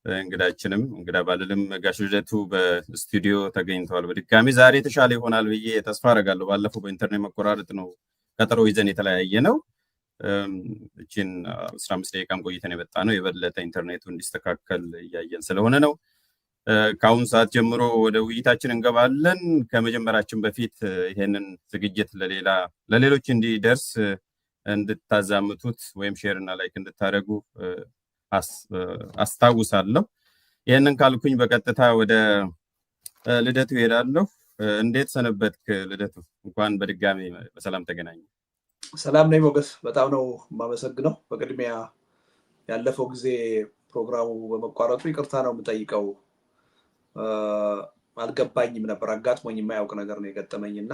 እንግዳችንም እንግዳ ባልልም ጋሽ ልደቱ በስቱዲዮ ተገኝተዋል። በድጋሚ ዛሬ የተሻለ ይሆናል ብዬ ተስፋ አደርጋለሁ። ባለፈው በኢንተርኔት መቆራረጥ ነው ቀጠሮ ይዘን የተለያየ ነው። እቺን 15 ደቂቃም ቆይተን የመጣ ነው። የበለጠ ኢንተርኔቱ እንዲስተካከል እያየን ስለሆነ ነው። ከአሁን ሰዓት ጀምሮ ወደ ውይይታችን እንገባለን። ከመጀመራችን በፊት ይሄንን ዝግጅት ለሌሎች እንዲደርስ እንድታዛምቱት ወይም ሼር እና ላይክ እንድታደርጉ አስታውሳለሁ። ይሄንን ካልኩኝ በቀጥታ ወደ ልደቱ እሄዳለሁ። እንዴት ሰነበትክ ልደቱ? እንኳን በድጋሚ በሰላም ተገናኘ። ሰላም ነኝ ሞገስ፣ በጣም ነው የማመሰግነው። በቅድሚያ ያለፈው ጊዜ ፕሮግራሙ በመቋረጡ ይቅርታ ነው የምጠይቀው። አልገባኝም ነበር፣ አጋጥሞኝ የማያውቅ ነገር ነው የገጠመኝና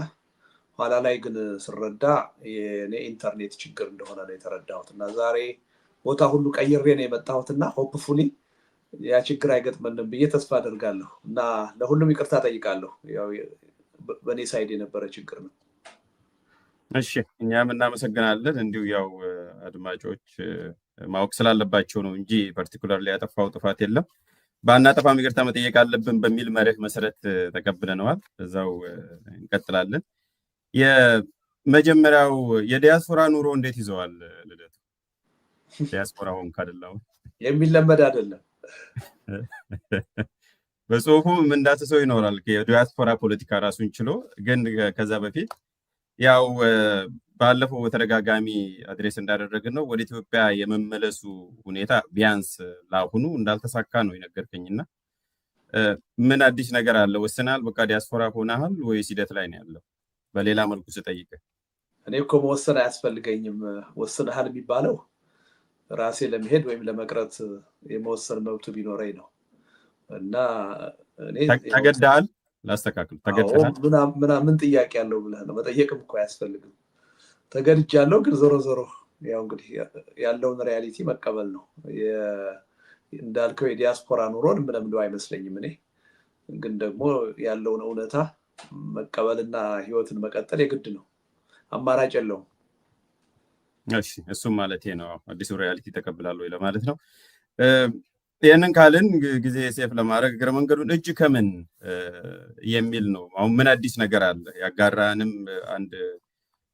ኋላ ላይ ግን ስረዳ የኔ ኢንተርኔት ችግር እንደሆነ ነው የተረዳሁት እና ዛሬ ቦታ ሁሉ ቀይሬ ነው የመጣሁትና ሆፕፉሊ ያ ችግር አይገጥመንም ብዬ ተስፋ አደርጋለሁ እና ለሁሉም ይቅርታ ጠይቃለሁ። ያው በኔ ሳይድ የነበረ ችግር ነው። እሺ፣ እኛም እናመሰግናለን። እንዲሁ ያው አድማጮች ማወቅ ስላለባቸው ነው እንጂ ፓርቲኩላር ላይ ያጠፋው ጥፋት የለም። ባናጠፋም ይቅርታ መጠየቅ አለብን በሚል መርህ መሰረት ተቀብለነዋል። እዛው እንቀጥላለን። የመጀመሪያው የዲያስፖራ ኑሮ እንዴት ይዘዋል ልደቱ? ዲያስፖራ ሆንክ አይደለም የሚለመድ አይደለም። በጽሁፉም እንዳትሰው ይኖራል የዲያስፖራ ፖለቲካ ራሱን ችሎ። ግን ከዛ በፊት ያው ባለፈው በተደጋጋሚ አድሬስ እንዳደረግን ነው ወደ ኢትዮጵያ የመመለሱ ሁኔታ ቢያንስ ለአሁኑ እንዳልተሳካ ነው የነገርከኝና ምን አዲስ ነገር አለ? ወስናል? በቃ ዲያስፖራ ሆነሃል ወይስ ሂደት ላይ ነው ያለው? በሌላ መልኩ ስጠይቅ እኔ እኮ መወሰን አያስፈልገኝም። ወስነሃል የሚባለው ራሴ ለመሄድ ወይም ለመቅረት የመወሰን መብቱ ቢኖረኝ ነው እና እኔ ተገደሃል። ላስተካክል፣ ተገደሃል ምን ጥያቄ ያለው ብለህ ነው? መጠየቅም እኮ አያስፈልግም። ተገድጃለሁ፣ ግን ዞሮ ያው እንግዲህ ያለውን ሪያሊቲ መቀበል ነው። እንዳልከው የዲያስፖራ ኑሮን ምለምደው አይመስለኝም። እኔ ግን ደግሞ ያለውን እውነታ መቀበልና ህይወትን መቀጠል የግድ ነው፣ አማራጭ የለውም። እሺ፣ እሱም ማለት ነው አዲሱ ሪያሊቲ ተቀብላለሁ ወይ ለማለት ነው። ይህንን ካልን ጊዜ ሴፍ ለማድረግ እግረ መንገዱን እጅ ከምን የሚል ነው። አሁን ምን አዲስ ነገር አለ? ያጋራንም አንድ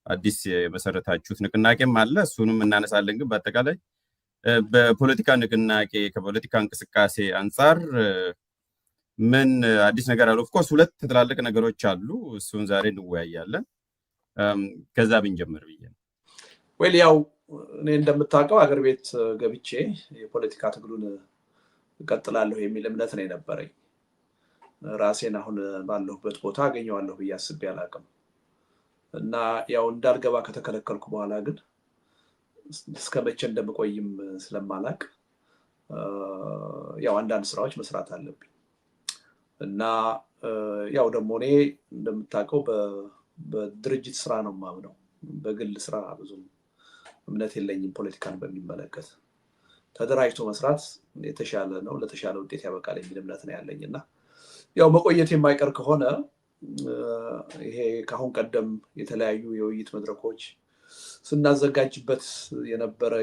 አዲስ የመሰረታችሁት ንቅናቄም አለ፣ እሱንም እናነሳለን። ግን በአጠቃላይ በፖለቲካ ንቅናቄ ከፖለቲካ እንቅስቃሴ አንጻር ምን አዲስ ነገር አለ? ኦፍኮርስ ሁለት ትላልቅ ነገሮች አሉ፣ እሱን ዛሬ እንወያያለን። ከዛ ብንጀምር ብዬ ነው። ወይል ያው እኔ እንደምታውቀው አገር ቤት ገብቼ የፖለቲካ ትግሉን እቀጥላለሁ የሚል እምነት ነው የነበረኝ። ራሴን አሁን ባለሁበት ቦታ አገኘዋለሁ ብዬ አስቤ አላውቅም እና ያው እንዳልገባ ከተከለከልኩ በኋላ ግን እስከ መቼ እንደምቆይም ስለማላውቅ ያው አንዳንድ ስራዎች መስራት አለብኝ እና ያው ደግሞ እኔ እንደምታውቀው በድርጅት ስራ ነው የማምነው። በግል ስራ ብዙም እምነት የለኝም። ፖለቲካን በሚመለከት ተደራጅቶ መስራት የተሻለ ነው፣ ለተሻለ ውጤት ያበቃል የሚል እምነት ነው ያለኝ እና ያው መቆየት የማይቀር ከሆነ ይሄ ከአሁን ቀደም የተለያዩ የውይይት መድረኮች ስናዘጋጅበት የነበረ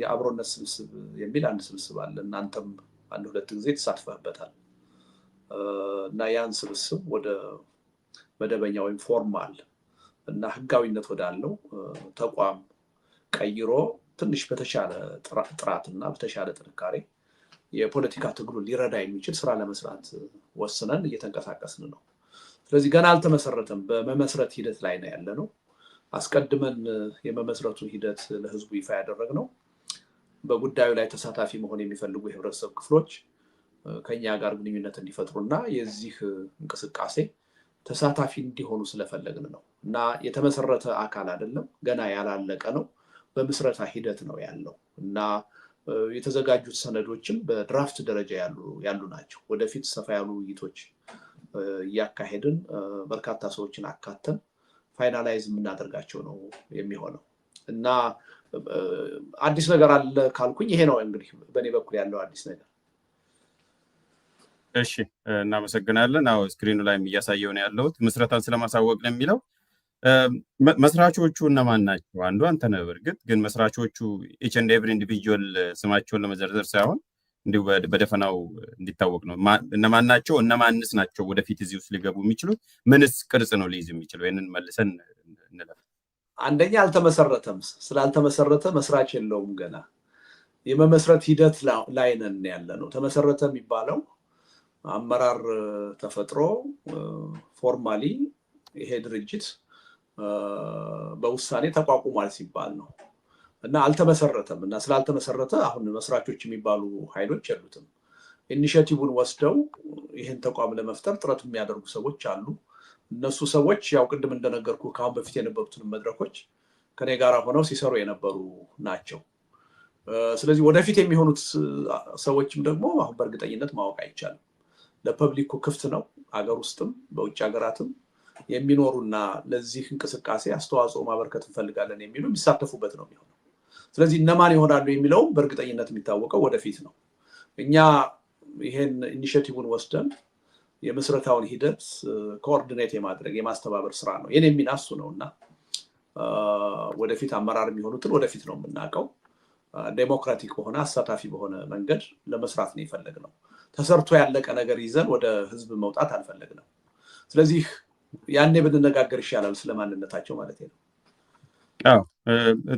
የአብሮነት ስብስብ የሚል አንድ ስብስብ አለ። እናንተም አንድ ሁለት ጊዜ ተሳትፈህበታል እና ያን ስብስብ ወደ መደበኛ ወይም ፎርማል እና ህጋዊነት ወዳለው ተቋም ቀይሮ ትንሽ በተሻለ ጥራትና በተሻለ ጥንካሬ የፖለቲካ ትግሉን ሊረዳ የሚችል ስራ ለመስራት ወስነን እየተንቀሳቀስን ነው። ስለዚህ ገና አልተመሰረተም፣ በመመስረት ሂደት ላይ ነው ያለነው። አስቀድመን የመመስረቱ ሂደት ለህዝቡ ይፋ ያደረግነው በጉዳዩ ላይ ተሳታፊ መሆን የሚፈልጉ የህብረተሰብ ክፍሎች ከኛ ጋር ግንኙነት እንዲፈጥሩና የዚህ እንቅስቃሴ ተሳታፊ እንዲሆኑ ስለፈለግን ነው እና የተመሰረተ አካል አይደለም፣ ገና ያላለቀ ነው። በምስረታ ሂደት ነው ያለው እና የተዘጋጁት ሰነዶችም በድራፍት ደረጃ ያሉ ናቸው። ወደፊት ሰፋ ያሉ ውይይቶች እያካሄድን በርካታ ሰዎችን አካተን ፋይናላይዝ የምናደርጋቸው ነው የሚሆነው እና አዲስ ነገር አለ ካልኩኝ ይሄ ነው እንግዲህ በእኔ በኩል ያለው አዲስ ነገር። እሺ፣ እናመሰግናለን። አዎ ስክሪኑ ላይ እያሳየው ነው ያለሁት ምስረታን ስለማሳወቅ ነው የሚለው። መስራቾቹ እነማን ናቸው? አንዱ አንተ ነህ። በእርግጥ ግን መስራቾቹ ኢች ኤንድ ኤቭሪ ኢንዲቪጁዋል ስማቸውን ለመዘርዘር ሳይሆን እንዲሁ በደፈናው እንዲታወቅ ነው። እነማን ናቸው እነማንስ ናቸው ወደፊት እዚህ ውስጥ ሊገቡ የሚችሉት? ምንስ ቅርጽ ነው ሊይዝ የሚችለው? ይህንን መልሰን እንለፍ። አንደኛ አልተመሰረተም። ስላልተመሰረተ መስራች የለውም። ገና የመመስረት ሂደት ላይ ነን ያለ ነው። ተመሰረተ የሚባለው አመራር ተፈጥሮ ፎርማሊ ይሄ ድርጅት በውሳኔ ተቋቁሟል ሲባል ነው እና አልተመሰረተም። እና ስላልተመሰረተ አሁን መስራቾች የሚባሉ ኃይሎች የሉትም። ኢኒሼቲቭን ወስደው ይህን ተቋም ለመፍጠር ጥረት የሚያደርጉ ሰዎች አሉ። እነሱ ሰዎች ያው ቅድም እንደነገርኩ ከአሁን በፊት የነበሩትን መድረኮች ከኔ ጋር ሆነው ሲሰሩ የነበሩ ናቸው። ስለዚህ ወደፊት የሚሆኑት ሰዎችም ደግሞ አሁን በእርግጠኝነት ማወቅ አይቻልም። ለፐብሊኩ ክፍት ነው። አገር ውስጥም በውጭ ሀገራትም የሚኖሩና ለዚህ እንቅስቃሴ አስተዋጽኦ ማበርከት እንፈልጋለን የሚሉ የሚሳተፉበት ነው የሚሆነው። ስለዚህ እነማን ይሆናሉ የሚለውም በእርግጠኝነት የሚታወቀው ወደፊት ነው። እኛ ይሄን ኢኒሼቲቭን ወስደን የምስረታውን ሂደት ኮኦርዲኔት የማድረግ የማስተባበር ስራ ነው የኔ ሚና እሱ ነው እና ወደፊት አመራር የሚሆኑትን ወደፊት ነው የምናውቀው። ዴሞክራቲክ በሆነ አሳታፊ በሆነ መንገድ ለመስራት ነው የፈለግነው። ተሰርቶ ያለቀ ነገር ይዘን ወደ ህዝብ መውጣት አልፈለግንም። ስለዚህ ያኔ ብንነጋገር ይሻላል ስለማንነታቸው ማለት ነው። አዎ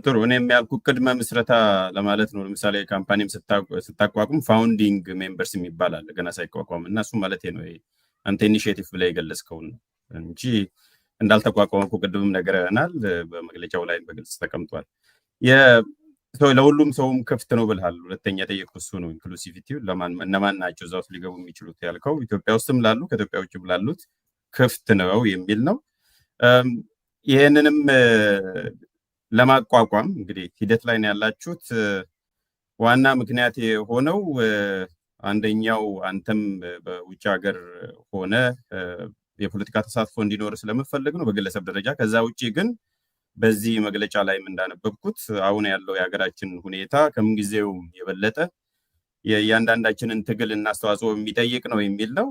ጥሩ። እኔም ያልኩ ቅድመ ምስረታ ለማለት ነው። ለምሳሌ ካምፓኒም ስታቋቁም ፋውንዲንግ ሜምበርስ የሚባል አለ ገና ሳይቋቋም እና እሱ ማለት ነው አንተ ኢኒሼቲቭ ብለህ የገለጽከውን ነው እንጂ እንዳልተቋቋመ እኮ ቅድምም ነገርናል። በመግለጫው ላይ በግልጽ ተቀምጧል። ለሁሉም ሰውም ክፍት ነው ብልሃል። ሁለተኛ የጠየቅኩት እሱ ነው። ኢንክሉሲቪቲ እነማን ናቸው እዛ ውስጥ ሊገቡ የሚችሉት ያልከው ኢትዮጵያ ውስጥም ላሉ ከኢትዮጵያ ውጭም ላሉት ክፍት ነው የሚል ነው። ይህንንም ለማቋቋም እንግዲህ ሂደት ላይ ነው ያላችሁት። ዋና ምክንያት የሆነው አንደኛው አንተም በውጭ ሀገር ሆነ የፖለቲካ ተሳትፎ እንዲኖር ስለምፈልግ ነው በግለሰብ ደረጃ። ከዛ ውጭ ግን በዚህ መግለጫ ላይም እንዳነበብኩት አሁን ያለው የሀገራችን ሁኔታ ከምንጊዜው የበለጠ የእያንዳንዳችንን ትግል እና አስተዋጽኦ የሚጠይቅ ነው የሚል ነው።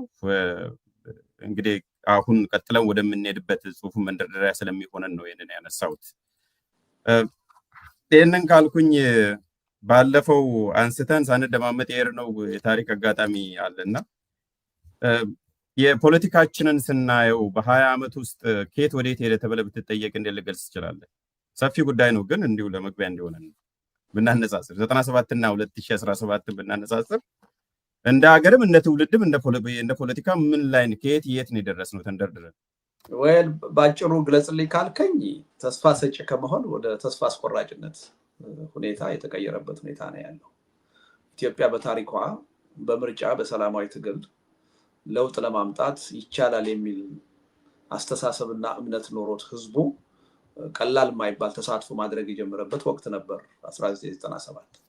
እንግዲህ አሁን ቀጥለን ወደምንሄድበት ጽሁፉ መንደርደሪያ ስለሚሆነን ነው ይህንን ያነሳሁት። ይህንን ካልኩኝ ባለፈው አንስተን ሳንደማመጥ የሄድነው የታሪክ አጋጣሚ አለና የፖለቲካችንን ስናየው በ20 ዓመት ውስጥ ከየት ወዴት ሄደ ተብለህ ብትጠየቅ እንዴት ልገልጽ ትችላለህ? ሰፊ ጉዳይ ነው፣ ግን እንዲሁ ለመግቢያ እንዲሆነን ብናነጻጽር 97 እና 2017 ብናነጻጽር እንደ ሀገርም እንደ ትውልድም እንደ ፖለቲካ ምን ላይ ከየት የት ነው የደረስነው ተንደርድረን? ወይል ባጭሩ ግለጽልኝ ካልከኝ ተስፋ ሰጪ ከመሆን ወደ ተስፋ አስቆራጭነት ሁኔታ የተቀየረበት ሁኔታ ነው ያለው። ኢትዮጵያ በታሪኳ በምርጫ በሰላማዊ ትግል ለውጥ ለማምጣት ይቻላል የሚል አስተሳሰብና እምነት ኖሮት ህዝቡ ቀላል የማይባል ተሳትፎ ማድረግ የጀመረበት ወቅት ነበር 1997።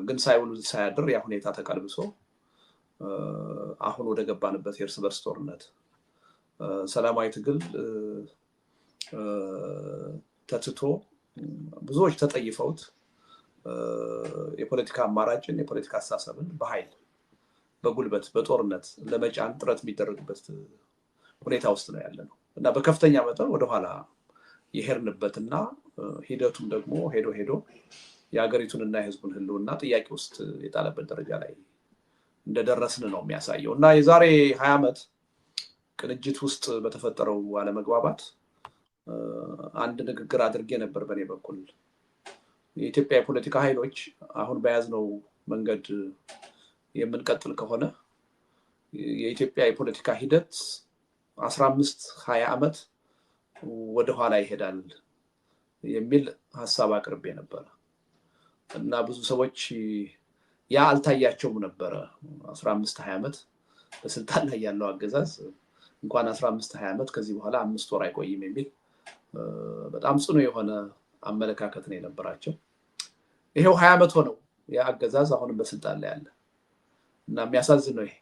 ግን ሳይውል ሳያድር ያ ሁኔታ ተቀልብሶ አሁን ወደ ገባንበት የእርስ በርስ ጦርነት ሰላማዊ ትግል ተትቶ ብዙዎች ተጠይፈውት የፖለቲካ አማራጭን የፖለቲካ አስተሳሰብን በኃይል በጉልበት በጦርነት ለመጫን ጥረት የሚደረግበት ሁኔታ ውስጥ ነው ያለ ነው እና በከፍተኛ መጠን ወደኋላ የሄድንበትና ሂደቱም ደግሞ ሄዶ የሀገሪቱንና የህዝቡን ህልውና ጥያቄ ውስጥ የጣለበት ደረጃ ላይ እንደደረስን ነው የሚያሳየው። እና የዛሬ 20 ዓመት ቅንጅት ውስጥ በተፈጠረው አለመግባባት አንድ ንግግር አድርጌ ነበር በእኔ በኩል። የኢትዮጵያ የፖለቲካ ኃይሎች አሁን በያዝነው መንገድ የምንቀጥል ከሆነ የኢትዮጵያ የፖለቲካ ሂደት 15-20 ዓመት ወደኋላ ይሄዳል የሚል ሀሳብ አቅርቤ ነበር እና ብዙ ሰዎች ያ አልታያቸውም ነበረ። 15-20 ዓመት በስልጣን ላይ ያለው አገዛዝ እንኳን 15-20 ዓመት ከዚህ በኋላ 5 ወር አይቆይም የሚል በጣም ጽኑ የሆነ አመለካከት ነው የነበራቸው። ይሄው 20 ዓመት ሆነው ያ አገዛዝ አሁንም በስልጣን ላይ አለ እና የሚያሳዝን ነው። ይሄ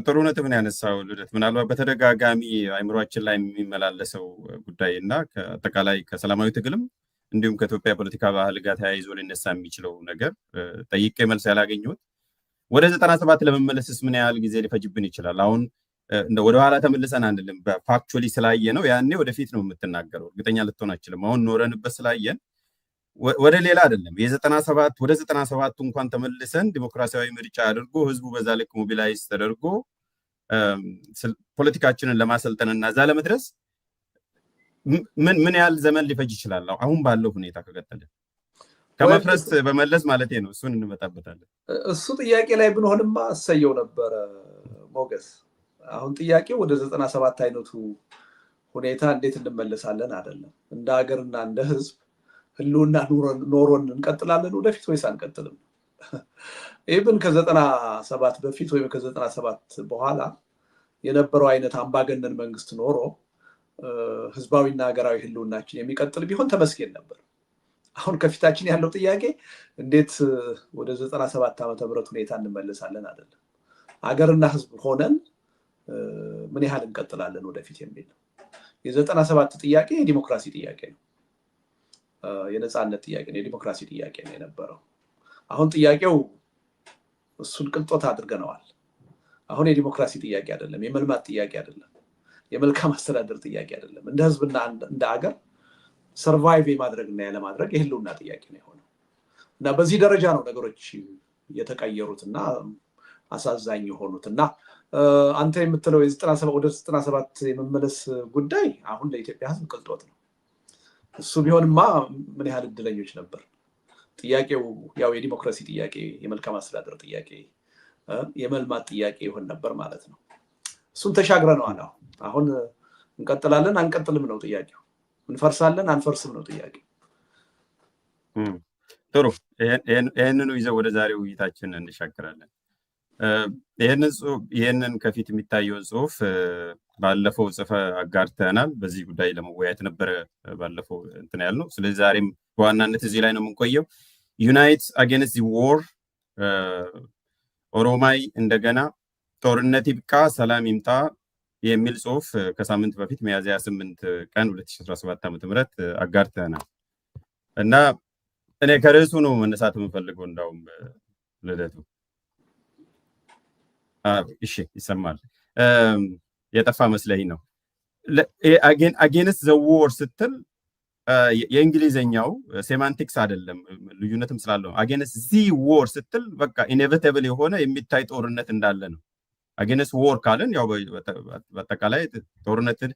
ጥሩ ነጥብ ነው ያነሳው ልደት። ምናልባት በተደጋጋሚ አይምሯችን ላይ የሚመላለሰው ጉዳይ እና አጠቃላይ ከሰላማዊ ትግልም እንዲሁም ከኢትዮጵያ ፖለቲካ ባህል ጋር ተያይዞ ሊነሳ የሚችለው ነገር ጠይቄ መልስ ያላገኘሁት ወደ 97 ለመመለስስ ምን ያህል ጊዜ ሊፈጅብን ይችላል? አሁን ወደኋላ ተመልሰን አንልም። በፋክቹዋሊ ስላየ ነው ያኔ ወደፊት ነው የምትናገረው። እርግጠኛ ልትሆን አችልም። አሁን ኖረንበት ስላየን ወደ ሌላ አይደለም የ97 ወደ 97 እንኳን ተመልሰን ዲሞክራሲያዊ ምርጫ አድርጎ ህዝቡ በዛ ልክ ሞቢላይዝ ተደርጎ ፖለቲካችንን ለማሰልጠንና እዛ ለመድረስ ምን ያህል ዘመን ሊፈጅ ይችላል? አሁን ባለው ሁኔታ ከቀጠለ ከመፍረስ በመለስ ማለት ነው። እሱን እንመጣበታለን። እሱ ጥያቄ ላይ ብንሆንማ እሰየው ነበረ ሞገስ። አሁን ጥያቄው ወደ 97 አይነቱ ሁኔታ እንዴት እንመለሳለን አይደለም። እንደ ሀገርና እንደ ህዝብ ህልውና ኖሮን እንቀጥላለን ወደፊት ወይስ አንቀጥልም? ኢቭን ከ97 በፊት ወይም ከ97 በኋላ የነበረው አይነት አምባገነን መንግስት ኖሮ ህዝባዊና ሀገራዊ ህልውናችን የሚቀጥል ቢሆን ተመስገን ነበር። አሁን ከፊታችን ያለው ጥያቄ እንዴት ወደ 97 ዓመተ ምህረት ሁኔታ እንመለሳለን አይደለም። ሀገርና ህዝብ ሆነን ምን ያህል እንቀጥላለን ወደፊት የሚል ነው። የ97 ጥያቄ የዲሞክራሲ ጥያቄ ነው። የነፃነት ጥያቄ ነው። የዲሞክራሲ ጥያቄ ነው የነበረው። አሁን ጥያቄው እሱን ቅንጦት አድርገነዋል። አሁን የዲሞክራሲ ጥያቄ አይደለም፣ የመልማት ጥያቄ አይደለም፣ የመልካም አስተዳደር ጥያቄ አይደለም። እንደ ህዝብና እንደ ሀገር ሰርቫይቭ የማድረግና ያለማድረግ የህልውና ጥያቄ ነው የሆነው እና በዚህ ደረጃ ነው ነገሮች የተቀየሩትና አሳዛኝ የሆኑት እና አንተ የምትለው ወደ 97 የመመለስ ጉዳይ አሁን ለኢትዮጵያ ህዝብ ቅንጦት ነው። እሱ ቢሆንማ ምን ያህል እድለኞች ነበር። ጥያቄው ያው የዲሞክራሲ ጥያቄ፣ የመልካም አስተዳደር ጥያቄ፣ የመልማት ጥያቄ ይሆን ነበር ማለት ነው። እሱን ተሻግረነዋል። አሁን እንቀጥላለን አንቀጥልም ነው ጥያቄው። እንፈርሳለን አንፈርስም ነው ጥያቄው። ጥሩ፣ ይህንኑ ይዘው ወደ ዛሬው ውይይታችን እንሻገራለን። ይህንን ከፊት የሚታየውን ጽሁፍ ባለፈው ጽፈ አጋርተናል። በዚህ ጉዳይ ለመወያየት ነበረ ባለፈው እንትን ያልነው። ስለዚህ ዛሬም በዋናነት እዚህ ላይ ነው የምንቆየው። ዩናይት አጌንስት ዎር፣ ኦሮማይ እንደገና፣ ጦርነት ይብቃ ሰላም ይምጣ የሚል ጽሁፍ ከሳምንት በፊት ሚያዝያ 8 ቀን 2017 ዓ.ም አጋርተናል እና እኔ ከርዕሱ ነው መነሳት የምፈልገው። እንዳውም ልደቱ እሺ ይሰማል? የጠፋ መስለኝ ነው። አጌንስት ዘ ዎር ስትል የእንግሊዘኛው ሴማንቲክስ አይደለም፣ ልዩነትም ስላለው አጌንስት ዚ ዎር ስትል በቃ ኢኔቪታብል የሆነ የሚታይ ጦርነት እንዳለ ነው። አጌንስት ዎር ካለን ያው በአጠቃላይ ጦርነትን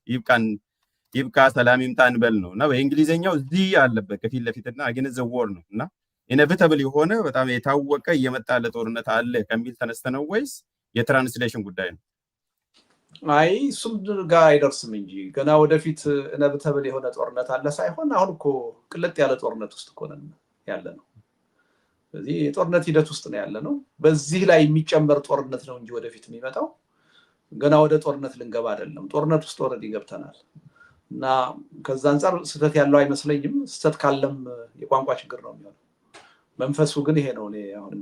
ይብቃ ሰላም ይምጣ እንበል ነው እና በእንግሊዘኛው ዚ አለበት ከፊት ለፊትና አጌንስት ዘ ዎር ነው እና ኢኔቪታብል የሆነ በጣም የታወቀ እየመጣ ያለ ጦርነት አለ ከሚል ተነስተ ነው ወይስ የትራንስሌሽን ጉዳይ ነው? አይ እሱም ጋር አይደርስም እንጂ ገና ወደፊት ኢኔቪታብል የሆነ ጦርነት አለ ሳይሆን አሁን እኮ ቅልጥ ያለ ጦርነት ውስጥ እኮ ነን ያለ ነው። ስለዚህ የጦርነት ሂደት ውስጥ ነው ያለ ነው። በዚህ ላይ የሚጨመር ጦርነት ነው እንጂ ወደፊት የሚመጣው ገና ወደ ጦርነት ልንገባ አይደለም። ጦርነት ውስጥ ኦልሬዲ ገብተናል እና ከዛ አንፃር ስህተት ያለው አይመስለኝም። ስህተት ካለም የቋንቋ ችግር ነው የሚሆነው። መንፈሱ ግን ይሄ ነው። እኔ አሁን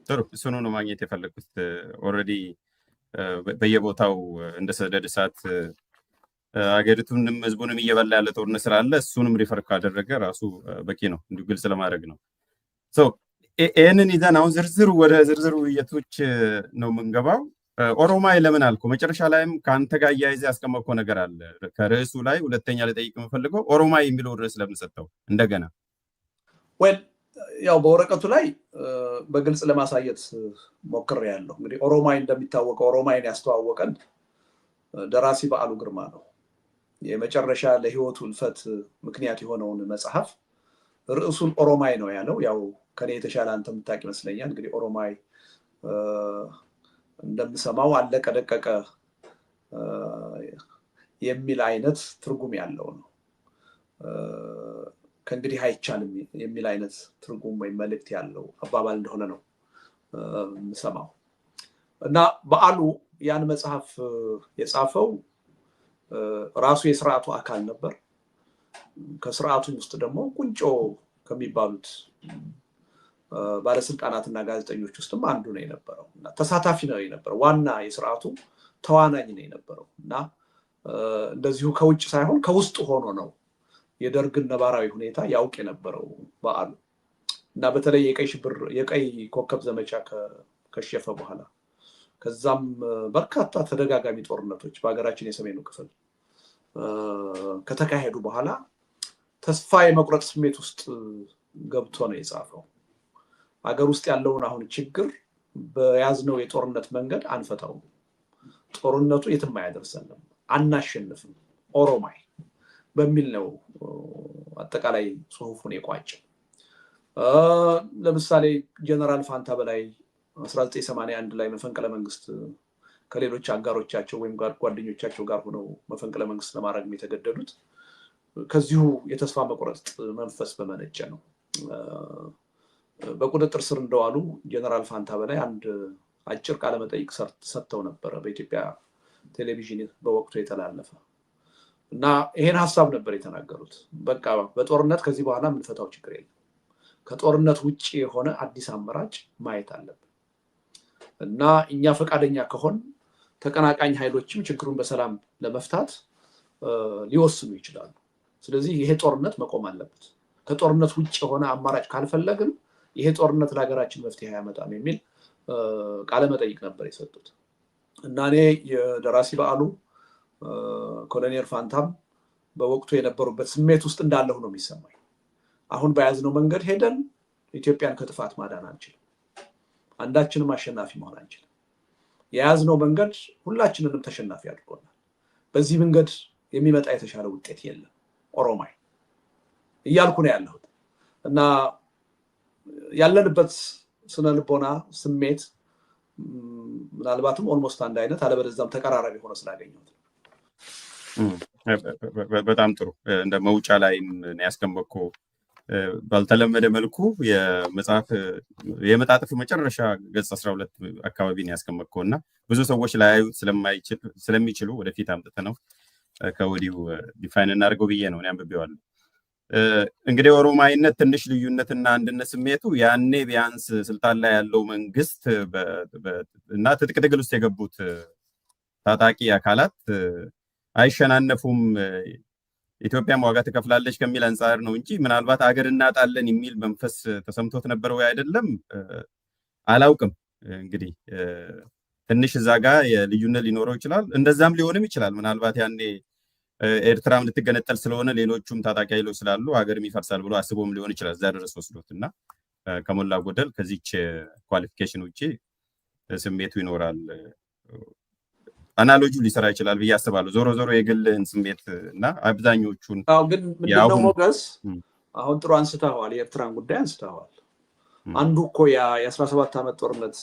ጥሩ እሱን ነው ማግኘት የፈለኩት። ኦልሬዲ በየቦታው እንደ ሰደድ እሳት አገሪቱንም ህዝቡንም እየበላ ያለ ጦርነት ስላለ እሱንም ሪፈር ካደረገ ራሱ በቂ ነው፣ እንዲሁ ግልጽ ለማድረግ ነው። ይህንን ይዘን አሁን ወደ ዝርዝር ውይይቶች ነው የምንገባው። ኦሮማይ ለምን አልኩ? መጨረሻ ላይም ከአንተ ጋር እያይዘ ያስቀመጥከው ነገር አለ ከርዕሱ ላይ። ሁለተኛ ልጠይቅ የምፈልገው ኦሮማይ የሚለው ርዕስ ለምን ሰጠው እንደገና? ያው በወረቀቱ ላይ በግልጽ ለማሳየት ሞክሬያለሁ። እንግዲህ ኦሮማይ እንደሚታወቀው ኦሮማይን ያስተዋወቀን ደራሲ በዓሉ ግርማ ነው። የመጨረሻ ለህይወቱ እልፈት ምክንያት የሆነውን መጽሐፍ ርዕሱን ኦሮማይ ነው ያለው። ያው ከኔ የተሻለ አንተ የምታውቅ ይመስለኛል። እንግዲህ ኦሮማይ እንደምሰማው አለቀ ደቀቀ የሚል አይነት ትርጉም ያለው ነው። ከእንግዲህ አይቻልም የሚል አይነት ትርጉም ወይም መልእክት ያለው አባባል እንደሆነ ነው የምሰማው። እና በዓሉ ያን መጽሐፍ የጻፈው ራሱ የስርዓቱ አካል ነበር። ከስርዓቱ ውስጥ ደግሞ ቁንጮ ከሚባሉት ባለስልጣናትና ጋዜጠኞች ውስጥም አንዱ ነው የነበረው እና ተሳታፊ ነው የነበረው። ዋና የስርዓቱ ተዋናኝ ነው የነበረው እና እንደዚሁ ከውጭ ሳይሆን ከውስጥ ሆኖ ነው የደርግን ነባራዊ ሁኔታ ያውቅ የነበረው በዓሉ እና በተለይ የቀይ ኮከብ ዘመቻ ከሸፈ በኋላ ከዛም በርካታ ተደጋጋሚ ጦርነቶች በሀገራችን የሰሜኑ ክፍል ከተካሄዱ በኋላ ተስፋ የመቁረጥ ስሜት ውስጥ ገብቶ ነው የጻፈው። አገር ውስጥ ያለውን አሁን ችግር በያዝነው የጦርነት መንገድ አንፈታውም፣ ጦርነቱ የትም አያደርሰንም፣ አናሸንፍም ኦሮማይ በሚል ነው አጠቃላይ ጽሁፉን የቋጨው። ለምሳሌ ጀነራል ፋንታ በላይ 1981 ላይ መፈንቅለ መንግስት ከሌሎች አጋሮቻቸው ወይም ጓደኞቻቸው ጋር ሆነው መፈንቅለ መንግስት ለማድረግ የተገደዱት ከዚሁ የተስፋ መቁረጥ መንፈስ በመነጨ ነው። በቁጥጥር ስር እንደዋሉ ጀነራል ፋንታ በላይ አንድ አጭር ቃለ መጠይቅ ሰጥተው ነበረ በኢትዮጵያ ቴሌቪዥን በወቅቱ የተላለፈ እና ይሄን ሐሳብ ነበር የተናገሩት። በቃ በጦርነት ከዚህ በኋላ የምንፈታው ችግር የለም፣ ከጦርነት ውጪ የሆነ አዲስ አማራጭ ማየት አለብን እና እኛ ፈቃደኛ ከሆን ተቀናቃኝ ኃይሎችም ችግሩን በሰላም ለመፍታት ሊወስኑ ይችላሉ። ስለዚህ ይሄ ጦርነት መቆም አለበት፣ ከጦርነት ውጪ የሆነ አማራጭ ካልፈለግን ይሄ ጦርነት ለሀገራችን መፍትሄ አያመጣም የሚል ቃለ መጠይቅ ነበር የሰጡት እና እኔ የደራሲ በዓሉ ኮሎኔል ፋንታም በወቅቱ የነበሩበት ስሜት ውስጥ እንዳለሁ ነው የሚሰማኝ። አሁን በያዝነው መንገድ ሄደን ኢትዮጵያን ከጥፋት ማዳን አንችልም፣ አንዳችንም አሸናፊ መሆን አንችልም። የያዝነው መንገድ ሁላችንንም ተሸናፊ አድርጎናል። በዚህ መንገድ የሚመጣ የተሻለ ውጤት የለም ኦሮማይ እያልኩ ነው ያለሁት እና ያለንበት ስነልቦና ስሜት ምናልባትም ኦልሞስት አንድ አይነት አለበለዚያም ተቀራራቢ ሆኖ ስላገኘሁት በጣም ጥሩ። እንደ መውጫ ላይም ያስቀመጥኩ ባልተለመደ መልኩ የመጣጥፉ መጨረሻ ገጽ 12 አካባቢ ነው ያስቀመጥከው እና ብዙ ሰዎች ላያዩት ስለሚችሉ ወደፊት አምጥተነው ከወዲሁ ዲፋይን እናድርገው ብዬ ነው አንብቤዋለሁ። እንግዲህ ኦሮማይነት ትንሽ ልዩነትና አንድነት ስሜቱ ያኔ ቢያንስ ስልጣን ላይ ያለው መንግስት እና ትጥቅ ትግል ውስጥ የገቡት ታጣቂ አካላት አይሸናነፉም፣ ኢትዮጵያም ዋጋ ትከፍላለች ከሚል አንጻር ነው እንጂ ምናልባት አገር እናጣለን የሚል መንፈስ ተሰምቶት ነበር ወይ አይደለም አላውቅም። እንግዲህ ትንሽ እዛ ጋር የልዩነት ሊኖረው ይችላል፣ እንደዛም ሊሆንም ይችላል። ምናልባት ያኔ ኤርትራም ልትገነጠል ስለሆነ ሌሎቹም ታጣቂ ኃይሎች ስላሉ ሀገርም ይፈርሳል ብሎ አስቦም ሊሆን ይችላል እዛ ድረስ ወስዶት እና ከሞላ ጎደል ከዚች ኳሊፊኬሽን ውጭ ስሜቱ ይኖራል። አናሎጂ ሊሰራ ይችላል ብዬ አስባለሁ። ዞሮ ዞሮ የግልህን ስሜት እና አብዛኞቹን ግን ምንድነው ሞገስ አሁን ጥሩ አንስተዋል፣ የኤርትራን ጉዳይ አንስተዋል። አንዱ እኮ የ17 ዓመት ጦርነት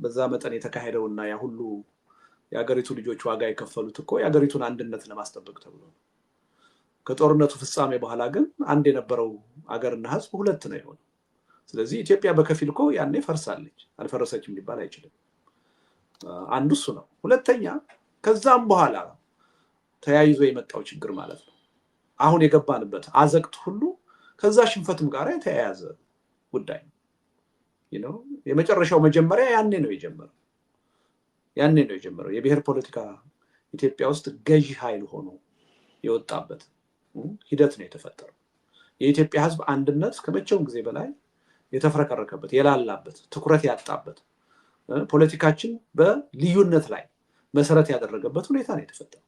በዛ መጠን የተካሄደውና ያ ሁሉ የሀገሪቱ ልጆች ዋጋ የከፈሉት እኮ የሀገሪቱን አንድነት ለማስጠበቅ ተብሎ ነው። ከጦርነቱ ፍጻሜ በኋላ ግን አንድ የነበረው አገርና ህዝብ ሁለት ነው የሆነው። ስለዚህ ኢትዮጵያ በከፊል እኮ ያኔ ፈርሳለች፣ አልፈረሰችም ሊባል አይችልም። አንዱ እሱ ነው። ሁለተኛ ከዛም በኋላ ተያይዞ የመጣው ችግር ማለት ነው አሁን የገባንበት አዘቅት ሁሉ ከዛ ሽንፈትም ጋር የተያያዘ ጉዳይ ነው። የመጨረሻው መጀመሪያ ያኔ ነው የጀመረው የብሔር ፖለቲካ ኢትዮጵያ ውስጥ ገዢ ኃይል ሆኖ የወጣበት ሂደት ነው የተፈጠረው። የኢትዮጵያ ህዝብ አንድነት ከመቼውም ጊዜ በላይ የተፍረከረከበት፣ የላላበት፣ ትኩረት ያጣበት፣ ፖለቲካችን በልዩነት ላይ መሰረት ያደረገበት ሁኔታ ነው የተፈጠረው።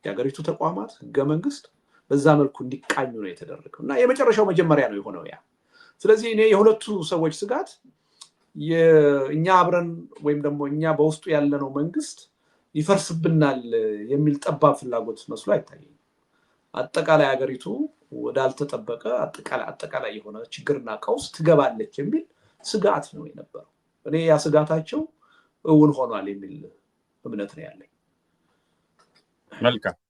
የሀገሪቱ ተቋማት ህገ መንግስት በዛ መልኩ እንዲቃኙ ነው የተደረገው እና የመጨረሻው መጀመሪያ ነው የሆነው ያ። ስለዚህ እኔ የሁለቱ ሰዎች ስጋት እኛ አብረን ወይም ደግሞ እኛ በውስጡ ያለነው መንግስት ይፈርስብናል የሚል ጠባብ ፍላጎት መስሎ አይታየኝም። አጠቃላይ ሀገሪቱ ወዳልተጠበቀ አጠቃላይ የሆነ ችግርና ቀውስ ትገባለች የሚል ስጋት ነው የነበረው። እኔ ያ ስጋታቸው እውን ሆኗል የሚል እምነት ነው ያለኝ።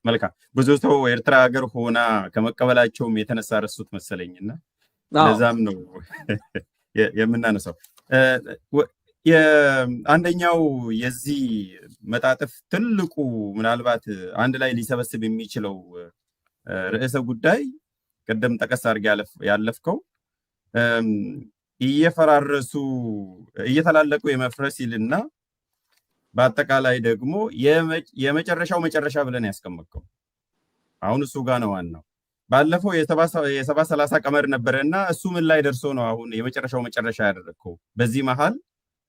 መልካም። ብዙ ሰው ኤርትራ ሀገር ሆና ከመቀበላቸውም የተነሳ ረሱት መሰለኝና ለዛም ነው የምናነሳው። አንደኛው የዚህ መጣጥፍ ትልቁ ምናልባት አንድ ላይ ሊሰበስብ የሚችለው ርዕሰ ጉዳይ ቀደም ጠቀስ አድርጌ ያለፍከው እየፈራረሱ እየተላለቁ የመፍረስ ይልና በአጠቃላይ ደግሞ የመጨረሻው መጨረሻ ብለን ያስቀመጥከው አሁን እሱ ጋር ነው ዋናው። ባለፈው የ70-30 ቀመር ነበረና እሱ ምን ላይ ደርሶ ነው አሁን የመጨረሻው መጨረሻ ያደረግከው? በዚህ መሃል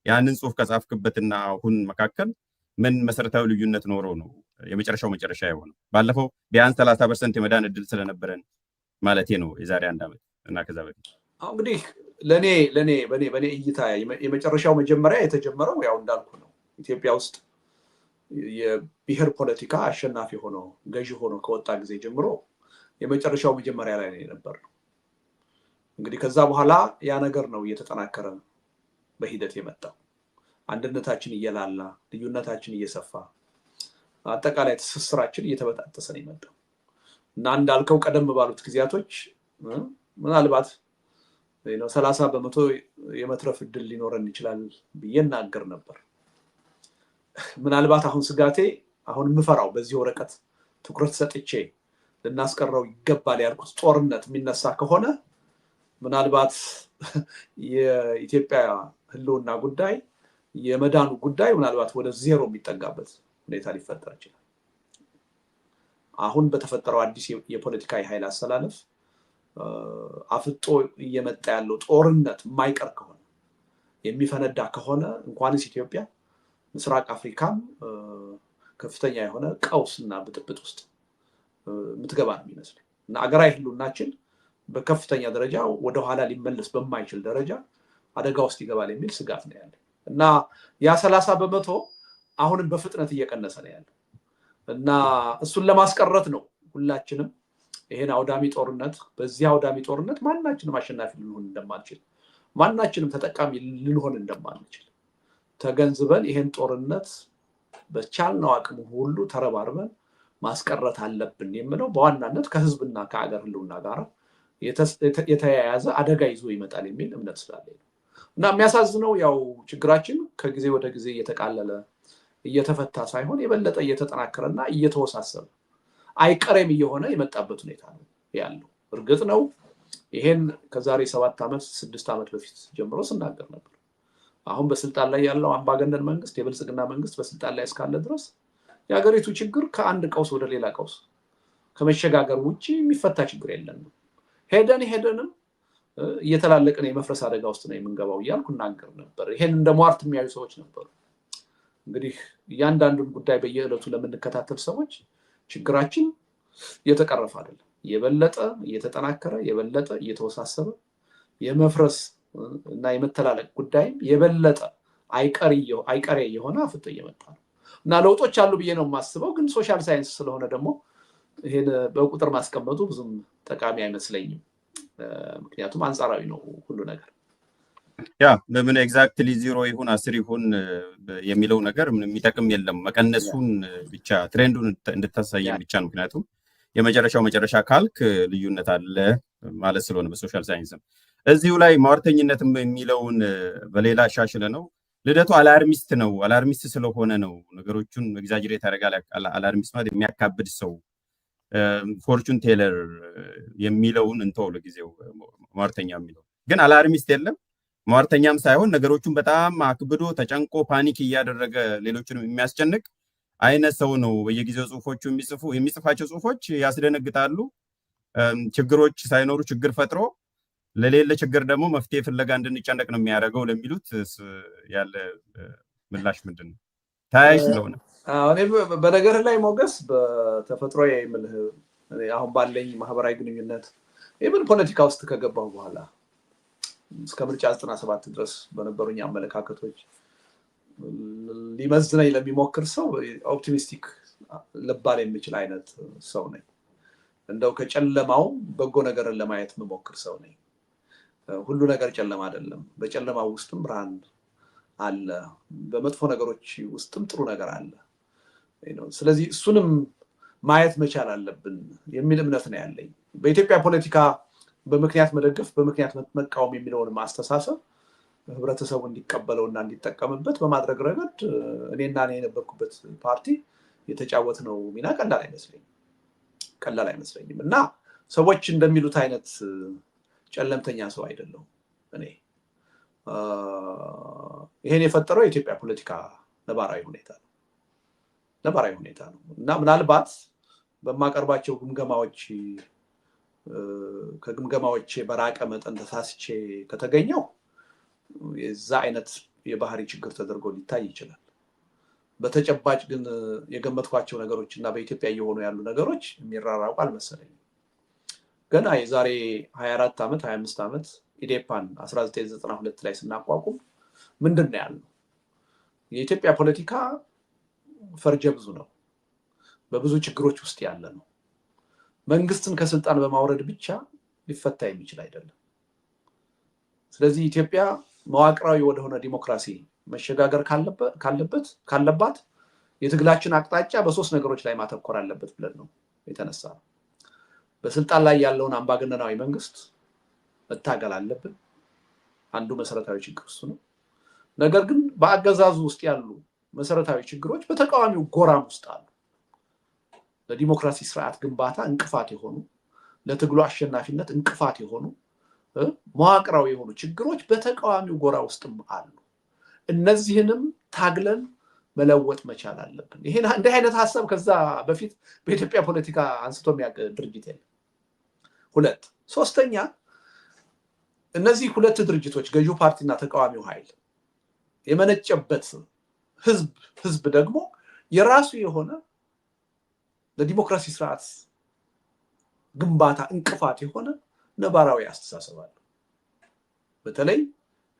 ያንን ጽሁፍ ከጻፍክበትና አሁን መካከል ምን መሰረታዊ ልዩነት ኖሮ ነው የመጨረሻው መጨረሻ የሆነው? ባለፈው ቢያንስ 30% የመዳን እድል ስለነበረን ማለቴ ነው የዛሬ 1 ዓመት እና ከዛ በፊት። እንግዲህ በኔ እይታ የመጨረሻው መጀመሪያ የተጀመረው ያው እንዳልኩ ነው። ኢትዮጵያ ውስጥ የብሔር ፖለቲካ አሸናፊ ሆኖ ገዢ ሆኖ ከወጣ ጊዜ ጀምሮ የመጨረሻው መጀመሪያ ላይ ነው የነበረው። እንግዲህ ከዛ በኋላ ያ ነገር ነው እየተጠናከረ በሂደት የመጣው። አንድነታችን እየላላ ልዩነታችን እየሰፋ አጠቃላይ ትስስራችን እየተበጣጠሰ ነው የመጣው እና እንዳልከው ቀደም ባሉት ጊዜያቶች ምናልባት 30% የመትረፍ እድል ሊኖረን ይችላል ብዬ እናገር ነበር። ምናልባት አሁን ስጋቴ አሁን የምፈራው በዚህ ወረቀት ትኩረት ሰጥቼ ልናስቀረው ይገባል ያልኩት ጦርነት የሚነሳ ከሆነ ምናልባት የኢትዮጵያ ህልውና ጉዳይ የመዳኑ ጉዳይ ምናልባት ወደ ዜሮ የሚጠጋበት ሁኔታ ሊፈጠር ይችላል። አሁን በተፈጠረው አዲስ የፖለቲካ ኃይል አሰላለፍ አፍጦ እየመጣ ያለው ጦርነት የማይቀር ከሆነ የሚፈነዳ ከሆነ እንኳንስ ኢትዮጵያ ምስራቅ አፍሪካም ከፍተኛ የሆነ ቀውስና ብጥብጥ ውስጥ የምትገባ ነው የሚመስለው እና አገራዊ ህልውናችን በከፍተኛ ደረጃ ወደ ኋላ ሊመለስ በማይችል ደረጃ አደጋ ውስጥ ይገባል የሚል ስጋት ነው ያለው እና ያ 30% አሁንም በፍጥነት እየቀነሰ ነው ያለው እና እሱን ለማስቀረት ነው ሁላችንም ይሄን አውዳሚ ጦርነት በዚህ አውዳሚ ጦርነት ማናችንም አሸናፊ ልንሆን እንደማንችል ማናችንም ተጠቃሚ ልንሆን እንደማንችል ተገንዝበን ይሄን ጦርነት በቻልነው አቅም ሁሉ ተረባርበን ማስቀረት አለብን የሚለው በዋናነት ከህዝብና ከአገር ህልውና ጋር የተያያዘ አደጋ ይዞ ይመጣል የሚል እምነት ስላለኝ እና የሚያሳዝነው ያው ችግራችን ከጊዜ ወደ ጊዜ እየተቃለለ እየተፈታ ሳይሆን የበለጠ እየተጠናከረና እየተወሳሰበ አይቀሬም እየሆነ የመጣበት ሁኔታ ነው ያለው። እርግጥ ነው ይሄን ከዛሬ 7 ዓመት 6 ዓመት በፊት ጀምሮ ስናገር ነበር። አሁን በስልጣን ላይ ያለው አምባገነን መንግስት የብልጽግና መንግስት በስልጣን ላይ እስካለ ድረስ የሀገሪቱ ችግር ከአንድ ቀውስ ወደ ሌላ ቀውስ ከመሸጋገር ውጪ የሚፈታ ችግር የለም። ሄደንም እየተላለቀን የመፍረስ አደጋ ውስጥ ነው የምንገባው እያልኩ እናገር ነበር። ይሄን እንደ ሟርት የሚያዩ ሰዎች ነበሩ። እንግዲህ እያንዳንዱን ጉዳይ በየዕለቱ ለምንከታተል ሰዎች ችግራችን እየተቀረፈ አይደለም፣ የበለጠ እየተጠናከረ የበለጠ እየተወሳሰበ የመፍረስ እና የመተላለቅ ጉዳይ የበለጠ አይቀሬ የሆነ አፍጦ እየመጣ ነው እና ለውጦች አሉ ብዬ ነው የማስበው። ግን ሶሻል ሳይንስ ስለሆነ ደግሞ ይሄን በቁጥር ማስቀመጡ ብዙም ጠቃሚ አይመስለኝም። ምክንያቱም አንጻራዊ ነው ሁሉ ነገር። ያ በምን ኤግዛክትሊ 0 ይሁን 10 ይሁን የሚለው ነገር ምንም የሚጠቅም የለም። መቀነሱን ብቻ ትሬንዱን እንድታሳየን ብቻ ነው። ምክንያቱም የመጨረሻው መጨረሻ ካልክ ልዩነት አለ ማለት ስለሆነ በሶሻል ሳይንስም እዚሁ ላይ ሟርተኝነትም የሚለውን በሌላ ሻሽለ ነው ልደቱ አላርሚስት ነው። አላርሚስት ስለሆነ ነው ነገሮቹን ኤግዛጀሬት ያደርጋል። አላርሚስት ማለት የሚያካብድ ሰው ፎርቹን ቴለር የሚለውን እንተው ለጊዜው። ሟርተኛ የሚለው ግን አላርሚስት የለም ሟርተኛም ሳይሆን ነገሮቹን በጣም አክብዶ ተጨንቆ ፓኒክ እያደረገ ሌሎችንም የሚያስጨንቅ አይነት ሰው ነው። በየጊዜው ጽሁፎቹ የሚጽፋቸው ጽሁፎች ያስደነግጣሉ። ችግሮች ሳይኖሩ ችግር ፈጥሮ ለሌለ ችግር ደግሞ መፍትሄ ፍለጋ እንድንጨነቅ ነው የሚያደርገው ለሚሉት ያለ ምላሽ ምንድን ነው? ታያይ ስለሆነ እኔ በነገር ላይ ሞገስ በተፈጥሮ የምልህ አሁን ባለኝ ማህበራዊ ግንኙነት ኢቭን ፖለቲካ ውስጥ ከገባሁ በኋላ እስከ ምርጫ 97 ድረስ በነበሩኝ አመለካከቶች ሊመዝነኝ ለሚሞክር ሰው ኦፕቲሚስቲክ ልባል የሚችል አይነት ሰው ነኝ። እንደው ከጨለማው በጎ ነገርን ለማየት የምሞክር ሰው ነኝ። ሁሉ ነገር ጨለማ አይደለም። በጨለማው ውስጥም ብርሃን አለ፣ በመጥፎ ነገሮች ውስጥም ጥሩ ነገር አለ። ስለዚህ እሱንም ማየት መቻል አለብን የሚል እምነት ነው ያለኝ። በኢትዮጵያ ፖለቲካ በምክንያት መደገፍ በምክንያት መቃወም የሚለውን ማስተሳሰብ ህብረተሰቡ እንዲቀበለውና እንዲጠቀምበት በማድረግ ረገድ እኔና እኔ የነበርኩበት ፓርቲ የተጫወትነው ሚና ቀላል አይመስለኝም እና ሰዎች እንደሚሉት አይነት ጨለምተኛ ሰው አይደለሁም እኔ። ይሄን የፈጠረው የኢትዮጵያ ፖለቲካ ነባራዊ ሁኔታ ነው እና ምናልባት በማቀርባቸው ግምገማዎች ከግምገማዎች በራቀ መጠን ተሳስቼ ከተገኘው የዛ አይነት የባህሪ ችግር ተደርጎ ሊታይ ይችላል። በተጨባጭ ግን የገመትኳቸው ነገሮች እና በኢትዮጵያ እየሆኑ ያሉ ነገሮች የሚራራቁ አልመሰለኝም። ገና የዛሬ 24 ዓመት 25 ዓመት ኢዴፓን 1992 ላይ ስናቋቁም ምንድን ነው ያለው? የኢትዮጵያ ፖለቲካ ፈርጀ ብዙ ነው፣ በብዙ ችግሮች ውስጥ ያለ ነው። መንግስትን ከስልጣን በማውረድ ብቻ ሊፈታ የሚችል አይደለም። ስለዚህ ኢትዮጵያ መዋቅራዊ ወደሆነ ዲሞክራሲ መሸጋገር ካለባት የትግላችን አቅጣጫ በሶስት ነገሮች ላይ ማተኮር አለበት ብለን ነው የተነሳ ነው። በስልጣን ላይ ያለውን አምባገነናዊ መንግስት መታገል አለብን። አንዱ መሰረታዊ ችግር እሱ ነው። ነገር ግን በአገዛዙ ውስጥ ያሉ መሰረታዊ ችግሮች በተቃዋሚው ጎራም ውስጥ አሉ። ለዲሞክራሲ ስርዓት ግንባታ እንቅፋት የሆኑ፣ ለትግሉ አሸናፊነት እንቅፋት የሆኑ መዋቅራዊ የሆኑ ችግሮች በተቃዋሚው ጎራ ውስጥም አሉ። እነዚህንም ታግለን መለወጥ መቻል አለብን። እንዲህ አይነት ሀሳብ ከዛ በፊት በኢትዮጵያ ፖለቲካ አንስቶ የሚያውቅ ድርጅት የለም። ሶስተኛ እነዚህ ሁለት ድርጅቶች ገዢው ፓርቲና ተቃዋሚው ኃይል የመነጨበት ህዝብ ደግሞ የራሱ የሆነ ለዲሞክራሲ ስርዓት ግንባታ እንቅፋት የሆነ ነባራዊ አስተሳሰብ አለ። በተለይ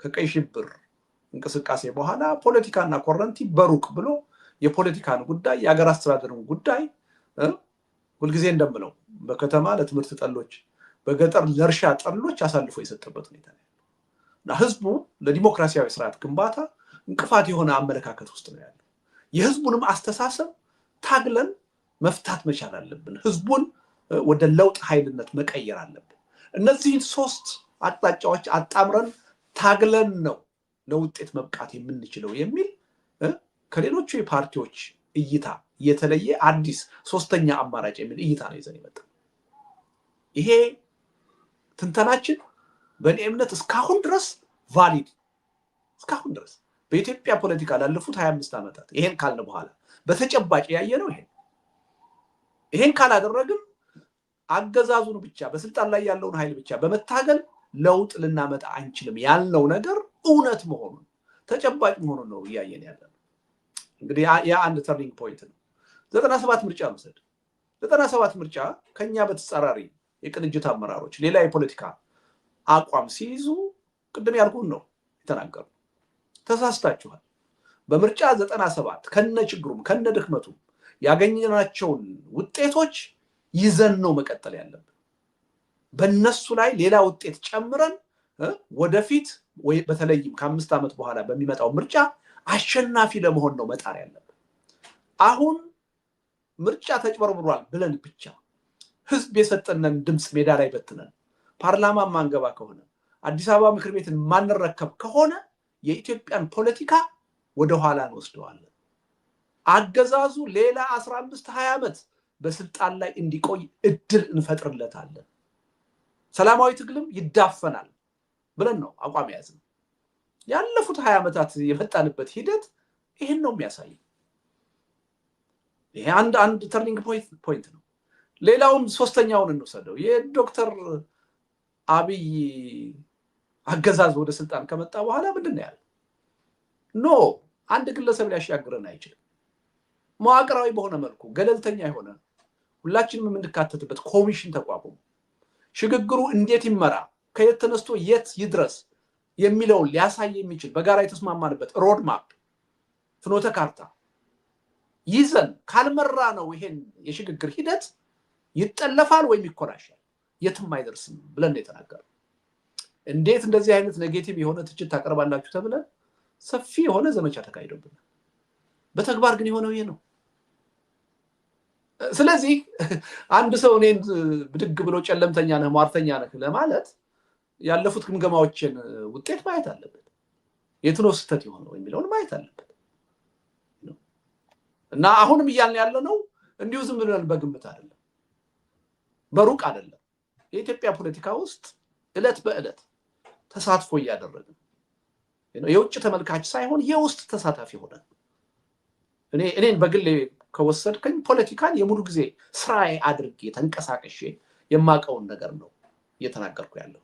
ከቀይ ሽብር እንቅስቃሴ በኋላ ፖለቲካና ኮረንቲ በሩቅ ብሎ የፖለቲካን ጉዳይ የአገር አስተዳደርን ጉዳይ ሁልጊዜ እንደምለው በከተማ ለትምህርት ጠሎች፣ በገጠር ለእርሻ ጠሎች አሳልፎ የሰጠበት ሁኔታ ነው እና ህዝቡ ለዲሞክራሲያዊ ስርዓት ግንባታ እንቅፋት የሆነ አመለካከት ውስጥ ነው ያለው። የህዝቡንም አስተሳሰብ ታግለን መፍታት መቻል አለብን። ህዝቡን ወደ ለውጥ ኃይልነት መቀየር አለብን። እነዚህን ሶስት አቅጣጫዎች አጣምረን ታግለን ነው ለውጤት መብቃት የምንችለው የሚል ከሌሎቹ የፓርቲዎች እይታ የተለየ አዲስ ሶስተኛ አማራጭ የሚል እይታ ነው ይዘን የመጣ። ይሄ ትንተናችን በእኔ እምነት እስካሁን ድረስ ቫሊድ፣ እስካሁን ድረስ በኢትዮጵያ ፖለቲካ ላለፉት 25 ዓመታት ይሄን ካልን በኋላ በተጨባጭ ያየነው ይሄን ካላደረግን አገዛዙን ብቻ በስልጣን ላይ ያለውን ኃይል ብቻ በመታገል ለውጥ ልናመጣ አንችልም ያልነው ነገር እውነት መሆኑን ተጨባጭ መሆኑን ነው እያየን ያለነው። እንግዲህ ያ አንድ ተርኒንግ ፖይንት ነው። 97 ምርጫ መውሰድ 97 ምርጫ ከኛ በተጻራሪ የቅንጅት አመራሮች ሌላ የፖለቲካ አቋም ሲይዙ ቅድም ያልኩን ነው የተናገሩ። ተሳስታችኋል። በምርጫ 97 ከነ ችግሩም ከነ ድክመቱም ያገኘናቸውን ውጤቶች ይዘን ነው መቀጠል ያለብን። በእነሱ ላይ ሌላ ውጤት ጨምረን ወደፊት ወይ በተለይም ከ5 ዓመት በኋላ በሚመጣው ምርጫ አሸናፊ ለመሆን ነው መጣር ያለብን። አሁን ምርጫ ተጭበርብሯል ብለን ብቻ ህዝብ የሰጠነን ድምፅ ሜዳ ላይ በትነን ፓርላማ ማንገባ ከሆነ አዲስ አበባ ምክር ቤትን ማንረከብ ከሆነ የኢትዮጵያን ፖለቲካ ወደ ኋላ እንወስደዋለን። አገዛዙ ሌላ 15-20 ዓመት በስልጣን ላይ እንዲቆይ እድል እንፈጥርለታለን። ሰላማዊ ትግልም ይዳፈናል ብለን ነው አቋም ያዝን። ያለፉት 20 ዓመታት የመጣንበት ሂደት ይሄን ነው የሚያሳየው። ይሄ አንድ ተርኒንግ ፖይንት ነው። ሌላውን ሶስተኛውን እንወሰደው። የዶክተር አብይ አገዛዝ ወደ ስልጣን ከመጣ በኋላ ምንድነው ያለው? ኖ አንድ ግለሰብ ሊያሻግረን አይችልም። መዋቅራዊ በሆነ መልኩ ገለልተኛ የሆነ ሁላችንም የምንካተትበት ኮሚሽን ተቋቁሞ ሽግግሩ እንዴት ይመራ፣ ከየት ተነስቶ የት ይድረስ የሚለውን ሊያሳይ የሚችል በጋራ የተስማማንበት ሮድማፕ ፍኖተ ካርታ ይዘን ካልመራ ነው ይሄን የሽግግር ሂደት ይጠለፋል ወይም ይኮላሻል፣ የትም አይደርስም ብለን የተናገረው። እንዴት እንደዚህ አይነት ኔጌቲቭ የሆነ ትችት ታቀርባላችሁ ተብለን ሰፊ የሆነ ዘመቻ ተካሂዶብናል። በተግባር ግን የሆነው ይሄ ነው። ስለዚህ አንድ ሰው እኔን ብድግ ብሎ ጨለምተኛ ነህ ሟርተኛ ነህ ለማለት ያለፉት ግምገማዎችን ውጤት ማየት አለበት። የት ነው ስህተት የሆነው የሚለውን ማየት አለበት እና አሁንም እያልን ያለነው እንዲሁ ዝም ብለን በግምት አይደለም፣ በሩቅ አይደለም። የኢትዮጵያ ፖለቲካ ውስጥ እለት በእለት ተሳትፎ እያደረግን የውጭ ተመልካች ሳይሆን የውስጥ ተሳታፊ ሆነን እኔን በግሌ ከወሰድከኝ ፖለቲካን የሙሉ ጊዜ ስራዬ አድርጌ ተንቀሳቀሼ የማቀውን ነገር ነው እየተናገርኩ ያለሁት።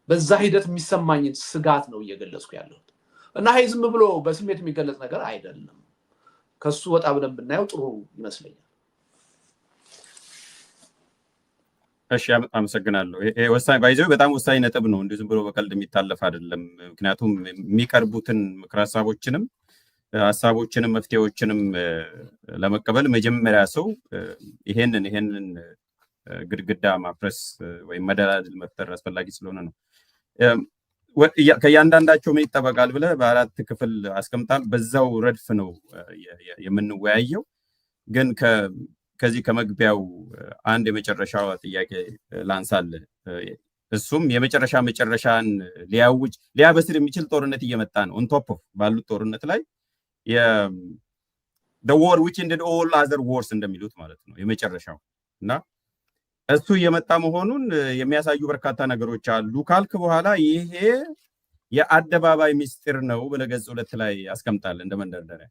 በዛ ሂደት የሚሰማኝን ስጋት ነው እየገለጽኩ ያለሁት እና ይሄ ዝም ብሎ በስሜት የሚገለጽ ነገር አይደለም። ከሱ ወጣ ብለን ብናየው ጥሩ ይመስለኛል። እሺ አመሰግናለሁ። ይሄ ወሳኝ ባይዘው በጣም ወሳኝ ነጥብ ነው። እንዲሁ ዝም ብሎ በቀልድ የሚታለፍ አይደለም። ምክንያቱም የሚቀርቡትን ምክር ሀሳቦችንም መፍትሄዎችንም ለመቀበል መጀመሪያ ሰው ይሄንን ግድግዳ ማፍረስ ወይም መደላድል መፍጠር አስፈላጊ ስለሆነ ነው። ከእያንዳንዳቸው ምን ይጠበቃል ብለህ በአራት ክፍል አስቀምጣል። በዛው ረድፍ ነው የምንወያየው። ግን ከዚህ ከመግቢያው አንድ የመጨረሻው ጥያቄ ላንሳልህ። እሱም መጨረሻን ሊያበስር የሚችል ጦርነት እየመጣ ነው። ኦን ቶፕ ኦፍ ባሉት ጦርነት ላይ the war which ended all other wars እንደሚሉት ማለት ነው የመጨረሻው እና እሱ እየመጣ መሆኑን የሚያሳዩ በርካታ ነገሮች አሉ ካልክ በኋላ ይሄ የአደባባይ ሚስጥር ነው ብለህ ገጽ 2 ላይ አስቀምጣለህ እንደ መንደርደሪያ።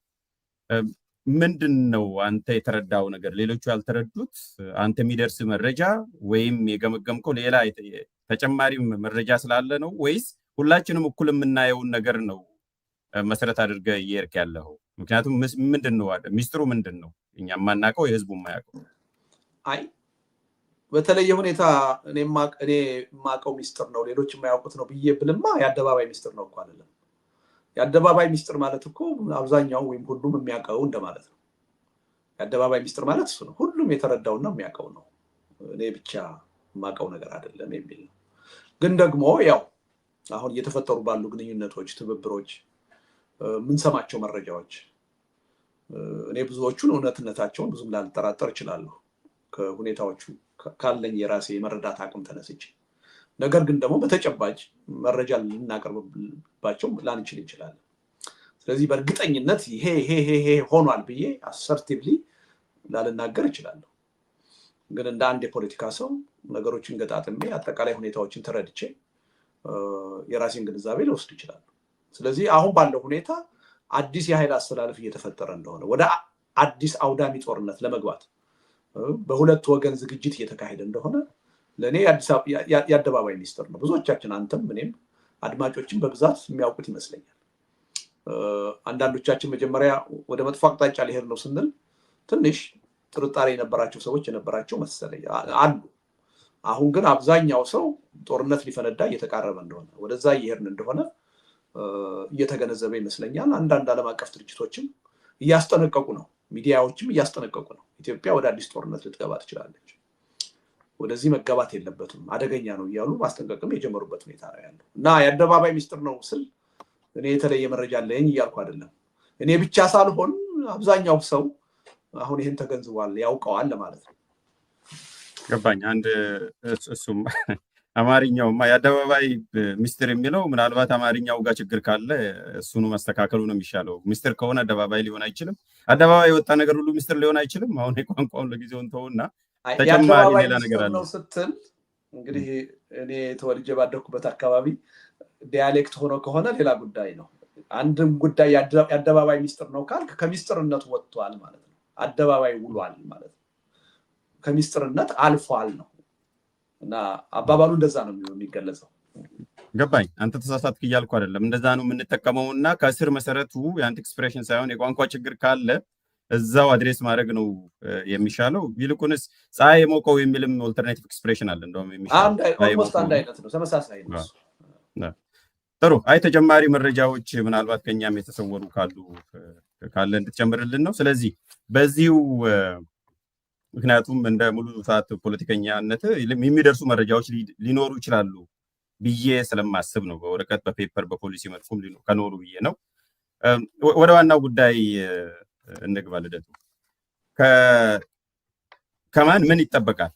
ምንድን ነው አንተ የተረዳው ነገር ሌሎቹ ያልተረዱት? አንተ የሚደርስ መረጃ ወይም የገመገምከው ሌላ ተጨማሪ መረጃ ስላለ ነው ወይስ ሁላችንም እኩል የምናየውን ነገር ነው መሰረት አድርገህ እየሄድክ ያለው? ምክንያቱም ምንድን ነው ሚስጥሩ ምንድን ነው? እኛ የማናውቀው የህዝቡ የማያውቀው። አይ በተለየ ሁኔታ እኔ የማውቀው ሚስጥር ነው ሌሎች የማያውቁት ነው ብዬ ብልማ የአደባባይ ሚስጥር ነው እኮ አይደለም። የአደባባይ ሚስጥር ማለት እኮ አብዛኛው ወይም ሁሉም የሚያውቀው እንደማለት ነው። የአደባባይ ሚስጥር ማለት እሱ ነው፣ ሁሉም የተረዳውና የሚያውቀው ነው። እኔ ብቻ የማውቀው ነገር አይደለም የሚል ነው። ግን ደግሞ ያው አሁን እየተፈጠሩ ባሉ ግንኙነቶች፣ ትብብሮች፣ የምንሰማቸው መረጃዎች እኔ ብዙዎቹን እውነትነታቸውን ብዙም ላልጠራጠር እችላለሁ ከሁኔታዎቹ ካለኝ የራሴ የመረዳት አቅም ተነስቼ። ነገር ግን ደግሞ በተጨባጭ መረጃ ልናቀርብባቸው ላንችል እንችላለን። ስለዚህ በእርግጠኝነት ይሄ ሆኗል ብዬ አሰርቲቭሊ ላልናገር እችላለሁ። ግን እንደ አንድ የፖለቲካ ሰው ነገሮችን ገጣጥሜ አጠቃላይ ሁኔታዎችን ተረድቼ የራሴን ግንዛቤ ልወስድ ይችላል። ስለዚህ አሁን ባለው ሁኔታ አዲስ የኃይል አስተላለፍ እየተፈጠረ እንደሆነ ወደ አዲስ አውዳሚ ጦርነት ለመግባት በሁለት ወገን ዝግጅት እየተካሄደ እንደሆነ ለእኔ የአደባባይ ሚስጥር ነው። ብዙዎቻችን አንተም እኔም አድማጮችን በብዛት የሚያውቁት ይመስለኛል። አንዳንዶቻችን መጀመሪያ ወደ መጥፎ አቅጣጫ ሊሄድ ነው ስንል ትንሽ ጥርጣሬ የነበራቸው ሰዎች የነበራቸው መሰለኝ አሉ። አሁን ግን አብዛኛው ሰው ጦርነት ሊፈነዳ እየተቃረበ እንደሆነ ወደዛ እየሄድን እንደሆነ እየተገነዘበ ይመስለኛል። አንዳንድ ዓለም አቀፍ ድርጅቶችም እያስጠነቀቁ ነው፣ ሚዲያዎችም እያስጠነቀቁ ነው። ኢትዮጵያ ወደ አዲስ ጦርነት ልትገባ ትችላለች፣ ወደዚህ መገባት የለበትም፣ አደገኛ ነው እያሉ ማስጠንቀቅም የጀመሩበት ሁኔታ ነው ያለው እና የአደባባይ ሚስጥር ነው ስል እኔ የተለየ መረጃ አለኝ እያልኩ አይደለም። እኔ ብቻ ሳልሆን አብዛኛው ሰው አሁን ይህን ተገንዝቧል፣ ያውቀዋል ለማለት ነው። ገባኝ። አንድ እሱም አማርኛውማ የአደባባይ ሚስጥር የሚለው ምናልባት አማርኛው ጋር ችግር ካለ እሱኑ ማስተካከሉ ነው የሚሻለው። ሚስጥር ከሆነ አደባባይ ሊሆን አይችልም። አደባባይ የወጣ ነገር ሁሉ ሚስጥር ሊሆን አይችልም። አሁን የቋንቋውን ለጊዜው እንተውና ተጨማሪ ሌላ ነገር አለ ስትል እንግዲህ እኔ ተወልጄ ባደኩበት አካባቢ ዲያሌክት ሆኖ ከሆነ ሌላ ጉዳይ ነው። አንድም ጉዳይ የአደባባይ ሚስጥር ነው ካልክ ከሚስጥርነቱ ወጥቷል ማለት ነው። አደባባይ ውሏል ማለት ነው። ከሚስጥርነት አልፏል ነው እና አባባሉ እንደዛ ነው የሚገለጸው። ገባኝ። አንተ ተሳሳትክ እያልኩ አይደለም፣ እንደዛ ነው የምንጠቀመው እና ከስር መሰረቱ የአንድ ኤክስፕሬሽን ሳይሆን የቋንቋ ችግር ካለ እዛው አድሬስ ማድረግ ነው የሚሻለው። ይልቁንስ ፀሐይ የሞቀው የሚልም ኦልተርናቲቭ ኤክስፕሬሽን አለ። እንደውም አንድ አይነት ነው፣ ተመሳሳይ ነው። ጥሩ። አይ ተጨማሪ መረጃዎች ምናልባት ከኛም የተሰወሩ ካለ እንድትጨምርልን ነው። ስለዚህ በዚሁ ምክንያቱም እንደ ሙሉ ሰዓት ፖለቲከኛነት የሚደርሱ መረጃዎች ሊኖሩ ይችላሉ ብዬ ስለማስብ ነው። በወረቀት በፔፐር በፖሊሲ መልኩም ከኖሩ ብዬ ነው። ወደ ዋናው ጉዳይ እንግባ። ልደቱ ከማን ምን ይጠበቃል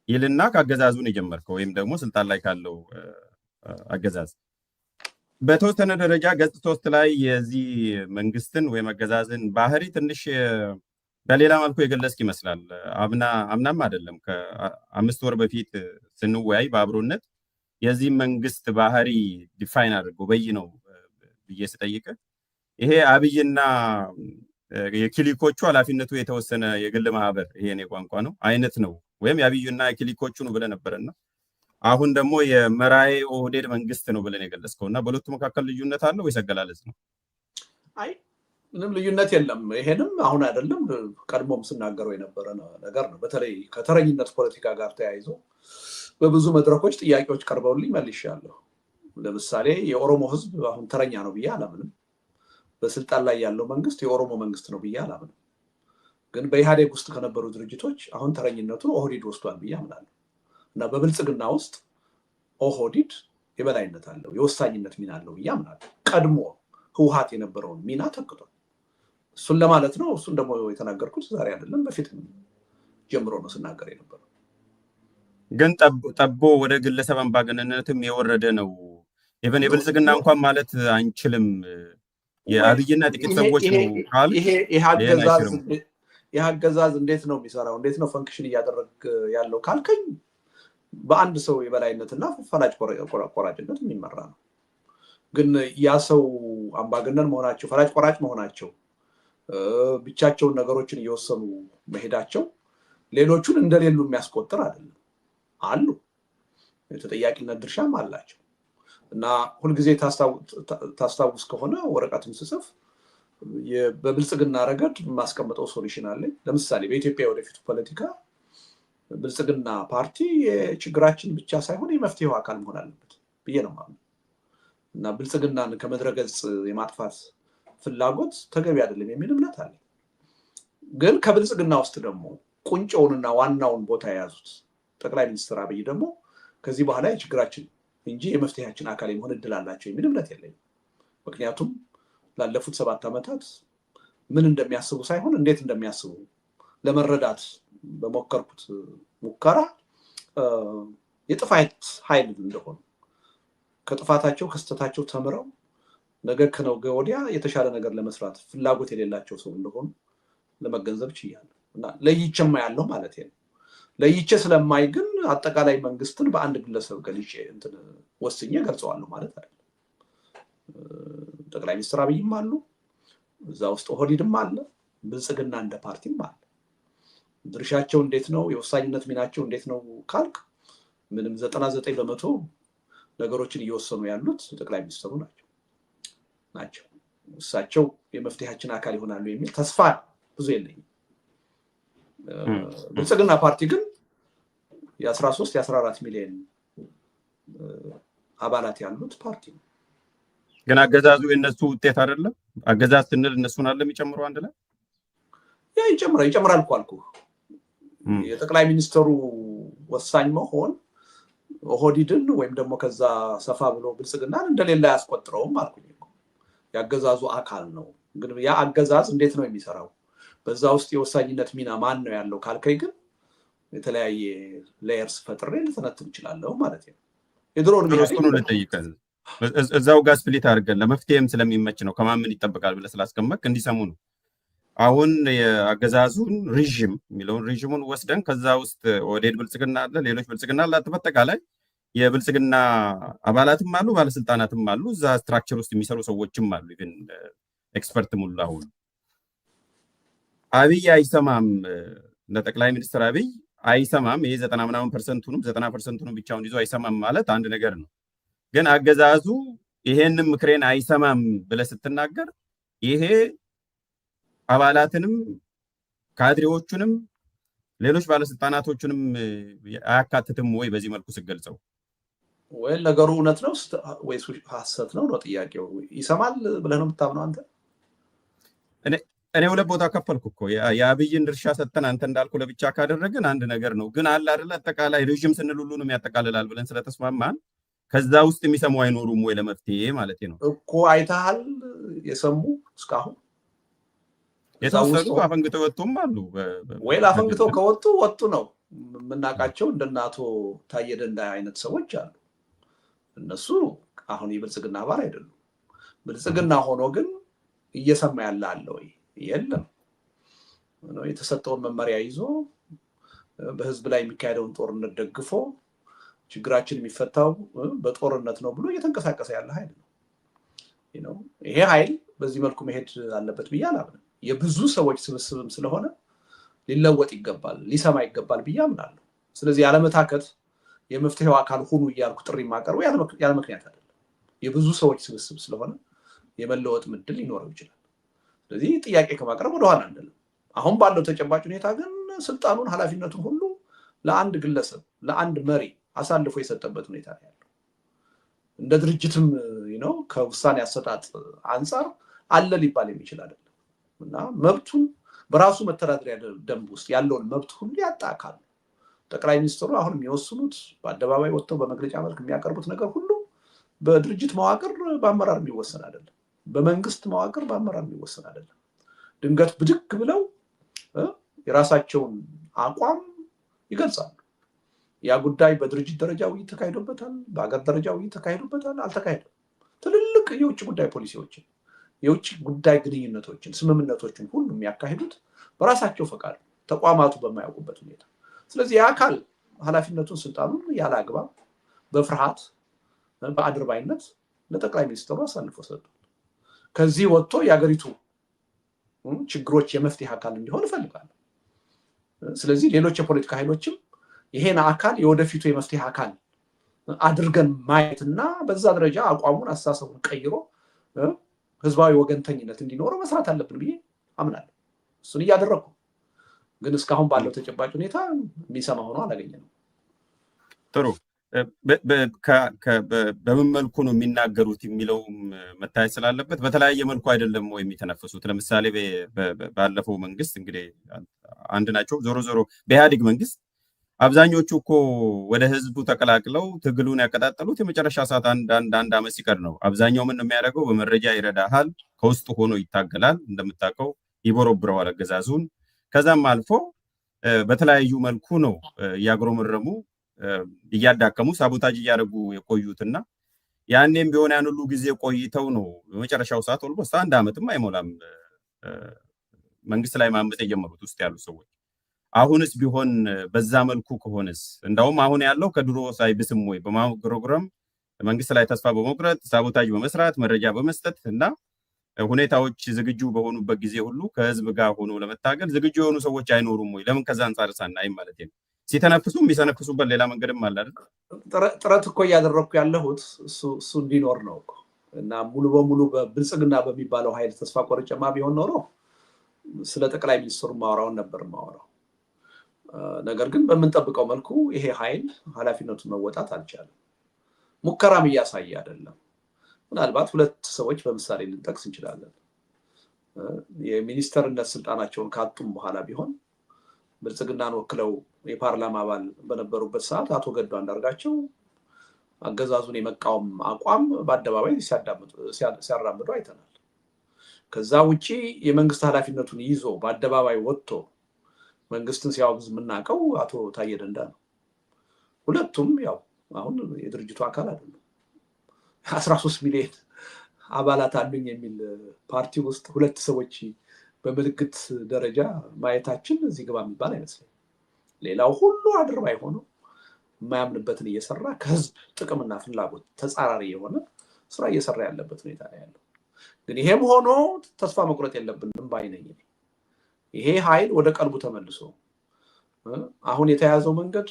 ይልና ከአገዛዙን የጀመርከው ወይም ደግሞ ስልጣን ላይ ካለው አገዛዝ በተወሰነ ደረጃ ገጽ 3 ላይ የዚህ መንግስትን ወይም አገዛዝን ባህሪ ትንሽ በሌላ መልኩ የገለጽክ ይመስላል። አምናም አይደለም ከ5 ወር በፊት ስንወያይ በአብሮነት የዚህ መንግስት ባህሪ ዲፋይን አድርገው በይ ነው ብዬ ስጠይቅ ይሄ አብይና የክሊኮቹ ኃላፊነቱ የተወሰነ የግል ማህበር ይሄ ነው ቋንቋ ነው አይነት ነው ወይም የአብይና የክሊኮቹ ነው ብለህ ነበርና አሁን ደግሞ የመራዬ ኦህዴድ መንግስት ነው ብለን የገለጽከውና በሁለቱ መካከል ልዩነት አለው ወይስ አገላለጽ ነው? አይ ምንም ልዩነት የለም። ይሄንም አሁን አይደለም ቀድሞም ስናገረው የነበረ ነገር ነው። በተለይ ከተረኝነት ፖለቲካ ጋር ተያይዞ በብዙ መድረኮች ጥያቄዎች ቀርበውልኝ መልሻለሁ። ለምሳሌ የኦሮሞ ህዝብ አሁን ተረኛ ነው ብዬ አላምንም። በስልጣን ላይ ያለው መንግስት የኦሮሞ መንግስት ነው ብዬ አላምንም። ግን በኢህአዴግ ውስጥ ከነበሩ ድርጅቶች አሁን ተረኝነቱን ኦህዲድ ወስዷል ብዬ አምናለሁ እና በብልጽግና ውስጥ ኦህዲድ የበላይነት አለው፣ የወሳኝነት ሚና አለው ብዬ አምናለሁ። ቀድሞ ህወሓት የነበረውን ሚና ተክቷል። እሱን ለማለት ነው። እሱን ደግሞ የተናገርኩት ዛሬ አይደለም፣ በፊት ጀምሮ ነው ስናገር የነበረው። ግን ጠቦ ወደ ግለሰብ አምባገነንነትም የወረደ ነው። ኢቨን የብልጽግና እንኳን ማለት አንችልም። የአብይና ጥቂት ሰዎች ነው ካል ይህ አገዛዝ እንዴት ነው የሚሰራው? እንዴት ነው ፈንክሽን እያደረግ ያለው ካልከኝ በአንድ ሰው የበላይነትና ፈላጭ ቆራጭነት የሚመራ ነው። ግን ያ ሰው አምባገነን መሆናቸው፣ ፈላጭ ቆራጭ መሆናቸው፣ ብቻቸውን ነገሮችን እየወሰኑ መሄዳቸው ሌሎቹን እንደሌሉ የሚያስቆጥር አይደለም። አሉ፣ የተጠያቂነት ድርሻም አላቸው። እና ሁልጊዜ ታስታውስ ከሆነ ወረቀቱን ስጽፍ በብልጽግና ረገድ የማስቀምጠው ሶሉሽን አለኝ። ለምሳሌ በኢትዮጵያ ወደፊቱ ፖለቲካ ብልጽግና ፓርቲ የችግራችን ብቻ ሳይሆን የመፍትሄው አካል መሆን አለበት ብዬ ነው ማለት። እና ብልጽግናን ከመድረገጽ የማጥፋት ፍላጎት ተገቢ አይደለም የሚል እምነት አለ። ግን ከብልጽግና ውስጥ ደግሞ ቁንጮውንና ዋናውን ቦታ የያዙት ጠቅላይ ሚኒስትር አብይ ደግሞ ከዚህ በኋላ የችግራችን እንጂ የመፍትሄያችን አካል የመሆን እድል አላቸው የሚል እምነት የለኝም። ምክንያቱም ላለፉት 7 ዓመታት ምን እንደሚያስቡ ሳይሆን እንዴት እንደሚያስቡ ለመረዳት በሞከርኩት ሙከራ የጥፋት ኃይል እንደሆኑ፣ ከጥፋታቸው ከስተታቸው ተምረው ነገ ከነገ ወዲያ የተሻለ ነገር ለመስራት ፍላጎት የሌላቸው ሰው እንደሆኑ ለመገንዘብ ችያለሁ። እና ለይቼማ ያለው ማለት ነው። ለይቼ ስለማይ ግን አጠቃላይ መንግስትን በአንድ ግለሰብ ገልጬ ወስኜ ገልጸዋለሁ ማለት አይደለም። ጠቅላይ ሚኒስትር አብይም አሉ፣ እዛ ውስጥ ኦህዴድም አለ፣ ብልጽግና እንደ ፓርቲም አለ። ድርሻቸው እንዴት ነው? የወሳኝነት ሚናቸው እንዴት ነው ካልክ ምንም 99% ነገሮችን እየወሰኑ ያሉት ጠቅላይ ሚኒስትሩ ናቸው። እሳቸው የመፍትሄያችን አካል ይሆናሉ የሚል ተስፋ ብዙ የለኝም። ብልጽግና ፓርቲ ግን የ13 የ14 ሚሊዮን አባላት ያሉት ፓርቲ ነው። ግን አገዛዙ የነሱ ውጤት አይደለም። አገዛዝ ስንል እነሱን አለ የሚጨምሩ አንድ ላይ ያ ይጨምራል እኮ አልኩህ። የጠቅላይ ሚኒስትሩ ወሳኝ መሆን ኦህዴድን ወይም ደግሞ ከዛ ሰፋ ብሎ ብልጽግናን እንደሌላ ያስቆጥረውም አልኩኝ እኮ። ያገዛዙ አካል ነው። ግን ያ አገዛዝ እንዴት ነው የሚሰራው? በዛ ውስጥ የወሳኝነት ሚና ማን ነው ያለው ካልከኝ ግን የተለያየ ሌየርስ ፈጥሬ ልተነትን እችላለሁ ማለት ነው። የድሮውን ነው ልጠይቀህ እዛው ጋር ስፕሊት አድርገን ለመፍትሄም ስለሚመች ነው። ከማምን ይጠበቃል ብለህ ስላስቀመጥክ እንዲሰሙ ነው። አሁን የአገዛዙን ሪዥም የሚለውን ሪዥሙን ወስደን ከዛ ውስጥ ኦህዴድ ብልጽግና አለ፣ ሌሎች ብልጽግና አለ። በአጠቃላይ የብልጽግና አባላትም አሉ፣ ባለስልጣናትም አሉ፣ እዛ ስትራክቸር ውስጥ የሚሰሩ ሰዎችም አሉ። ግን ኤክስፐርት ሙሉ አሁን አብይ አይሰማም፣ ለጠቅላይ ሚኒስትር አብይ አይሰማም። ይሄ 90% 90% ብቻውን ይዞ አይሰማም ማለት አንድ ነገር ነው። ግን አገዛዙ ይሄንን ምክሬን አይሰማም ብለህ ስትናገር ይሄ አባላትንም ካድሬዎቹንም ሌሎች ባለስልጣናቶቹንም አያካትትም ወይ? በዚህ መልኩ ስገልጸው ወይ ነገሩ እውነት ነው ወይስ ሐሰት ነው ጥያቄው። ይሰማል ብለህ ነው የምታምነው አንተ? እኔ ሁለት ቦታ ከፈልኩ እኮ። የአብይን ድርሻ ሰጥተን አንተ እንዳልኩ ለብቻ ካደረግን አንድ ነገር ነው። ግን አለ አይደል አጠቃላይ ሬዥም ስንል ሁሉንም ያጠቃልላል ብለን ስለተስማማን ከዛ ውስጥ የሚሰሙ አይኖሩም ወይ ለመፍትሄ ማለት ነው እኮ። አይተሃል? የሰሙ እስካሁን የተወሰኑ አፈንግተው ወጡም አሉ ወይ? አፈንግተው ከወጡ ወጡ ነው የምናውቃቸው። እንደነ አቶ ታዬ ደንዳ አይነት ሰዎች አሉ። እነሱ አሁን የብልጽግና አባል አይደሉም። ብልጽግና ሆኖ ግን እየሰማ ያለ አለ ወይ? የለም። የተሰጠውን መመሪያ ይዞ በህዝብ ላይ የሚካሄደውን ጦርነት ደግፎ ችግራችን የሚፈታው በጦርነት ነው ብሎ እየተንቀሳቀሰ ያለ ኃይል ነው። ይሄ ኃይል በዚህ መልኩ መሄድ አለበት ብዬ አላምንም። የብዙ ሰዎች ስብስብም ስለሆነ ሊለወጥ ይገባል፣ ሊሰማ ይገባል ብዬ አምናለሁ። ስለዚህ ያለመታከት የመፍትሄው አካል ሁኑ እያልኩ ጥሪ የማቀርበው ያለ ምክንያት አይደለም። የብዙ ሰዎች ስብስብ ስለሆነ የመለወጥ ምድል ሊኖረው ይችላል። ስለዚህ ጥያቄ ከማቅረብ ወደኋላ አንልም። አሁን ባለው ተጨባጭ ሁኔታ ግን ስልጣኑን ኃላፊነቱን ሁሉ ለአንድ ግለሰብ ለአንድ መሪ አሳልፎ የሰጠበት ሁኔታ ነው ያለው። እንደ ድርጅትም ነው ከውሳኔ አሰጣጥ አንጻር አለ ሊባል የሚችል አይደለም እና መብቱን በራሱ መተዳደሪያ ደንብ ውስጥ ያለውን መብት ሁሉ ያጣካል። ጠቅላይ ሚኒስትሩ አሁን የሚወስኑት በአደባባይ ወጥተው በመግለጫ መልክ የሚያቀርቡት ነገር ሁሉ በድርጅት መዋቅር በአመራር የሚወሰን አይደለም። በመንግስት መዋቅር በአመራር የሚወሰን አይደለም። ድንገት ብድግ ብለው የራሳቸውን አቋም ይገልጻሉ። ያ ጉዳይ በድርጅት ደረጃ ውይይት ተካሂዶበታል፣ በአገር ደረጃ ውይይት ተካሂዶበታል፣ አልተካሄደም። ትልልቅ የውጭ ጉዳይ ፖሊሲዎችን፣ የውጭ ጉዳይ ግንኙነቶችን፣ ስምምነቶችን ሁሉ የሚያካሂዱት በራሳቸው ፈቃድ ተቋማቱ በማያውቁበት ሁኔታ። ስለዚህ የአካል ኃላፊነቱን ስልጣኑን ያለ አግባብ በፍርሃት በአድርባይነት ለጠቅላይ ሚኒስትሩ አሳልፎ ሰጡ። ከዚህ ወጥቶ የሀገሪቱ ችግሮች የመፍትሄ አካል እንዲሆን እፈልጋለሁ። ስለዚህ ሌሎች የፖለቲካ ኃይሎችም ይሄን አካል የወደፊቱ የመፍትሄ አካል አድርገን ማየትና በዛ ደረጃ አቋሙን አስተሳሰቡን ቀይሮ ህዝባዊ ወገንተኝነት እንዲኖረው መስራት አለብን ብዬ አምናለሁ። እሱን እያደረግኩ ግን እስካሁን ባለው ተጨባጭ ሁኔታ የሚሰማ ሆኖ አላገኘንም። ጥሩ። በምን መልኩ ነው የሚናገሩት የሚለውም መታየት ስላለበት በተለያየ መልኩ አይደለም ወይ የሚተነፍሱት? ለምሳሌ ባለፈው መንግስት እንግዲህ አንድ ናቸው። ዞሮ ዞሮ በኢህአዴግ መንግስት አብዛኞቹ እኮ ወደ ህዝቡ ተቀላቅለው ትግሉን ያቀጣጠሉት የመጨረሻ ሰዓት አንድ ዓመት ሲቀር ነው። አብዛኛው ምን ነው የሚያደርገው? በመረጃ ይረዳሃል፣ ከውስጡ ሆኖ ይታገላል፣ እንደምታውቀው ይቦረብረዋል አገዛዙን። ከዛም አልፎ በተለያዩ መልኩ ነው እያጉረመረሙ እያዳከሙ ሳቦታጅ እያደረጉ የቆዩትና ያኔም ቢሆን ያን ሁሉ ጊዜ ቆይተው ነው በመጨረሻው ሰዓት ኦልሞስት አንድ ዓመትም አይሞላም መንግስት ላይ ማመጽ የጀመሩት ውስጥ ያሉ ሰዎች። አሁንስ ቢሆን በዛ መልኩ ከሆነስ እንዳውም አሁን ያለው ከድሮ ሳይብስም ወይ በማጉረምረም መንግስት ላይ ተስፋ በመቁረጥ ሳቦታጅ በመስራት መረጃ በመስጠት እና ሁኔታዎች ዝግጁ በሆኑበት ጊዜ ሁሉ ከህዝብ ጋር ሆኖ ለመታገል ዝግጁ የሆኑ ሰዎች አይኖሩም ወይ? ለምን ከዛ አንጻር ሳናይም ማለት ነው። ሲተነፍሱ የሚሰነፍሱበት ሌላ መንገድም አለ አይደል? ጥረት እኮ እያደረግኩ ያለሁት እሱ እንዲኖር ነው እኮ እና ሙሉ በሙሉ በብልጽግና በሚባለው ኃይል ተስፋ ቆርጬማ ቢሆን ኖሮ ስለ ጠቅላይ ሚኒስትሩ ማወራውን ነበር ማወራው። ነገር ግን በምንጠብቀው መልኩ ይሄ ኃይል ኃላፊነቱን መወጣት አልቻለም። ሙከራም እያሳየ አይደለም። ምናልባት ሁለት ሰዎች በምሳሌ ልንጠቅስ እንችላለን። የሚኒስተርነት ስልጣናቸውን ካጡም በኋላ ቢሆን ብልጽግናን ወክለው የፓርላማ አባል በነበሩበት ሰዓት አቶ ገዱ አንዳርጋቸው አገዛዙን የመቃወም አቋም በአደባባይ ሲያራምዱ አይተናል። ከዛ ውጪ የመንግስት ኃላፊነቱን ይዞ በአደባባይ ወጥቶ መንግስትን ሲያወግዝ የምናውቀው አቶ ታዬ ደንዳ ነው። ሁለቱም ያው አሁን የድርጅቱ አካል አይደሉም። 13 ሚሊዮን አባላት አሉኝ የሚል ፓርቲ ውስጥ ሁለት ሰዎች በምልክት ደረጃ ማየታችን እዚህ ግባ የሚባል አይመስለኝም። ሌላው ሁሉ አድርባይ ሆኖ የማያምንበትን እየሰራ ከህዝብ ጥቅምና ፍላጎት ተጻራሪ የሆነ ስራ እየሰራ ያለበት ሁኔታ ነው ያለው። ግን ይሄም ሆኖ ተስፋ መቁረጥ የለብንም ባይ ነኝ። ይሄ ኃይል ወደ ቀልቡ ተመልሶ አሁን የተያዘው መንገድ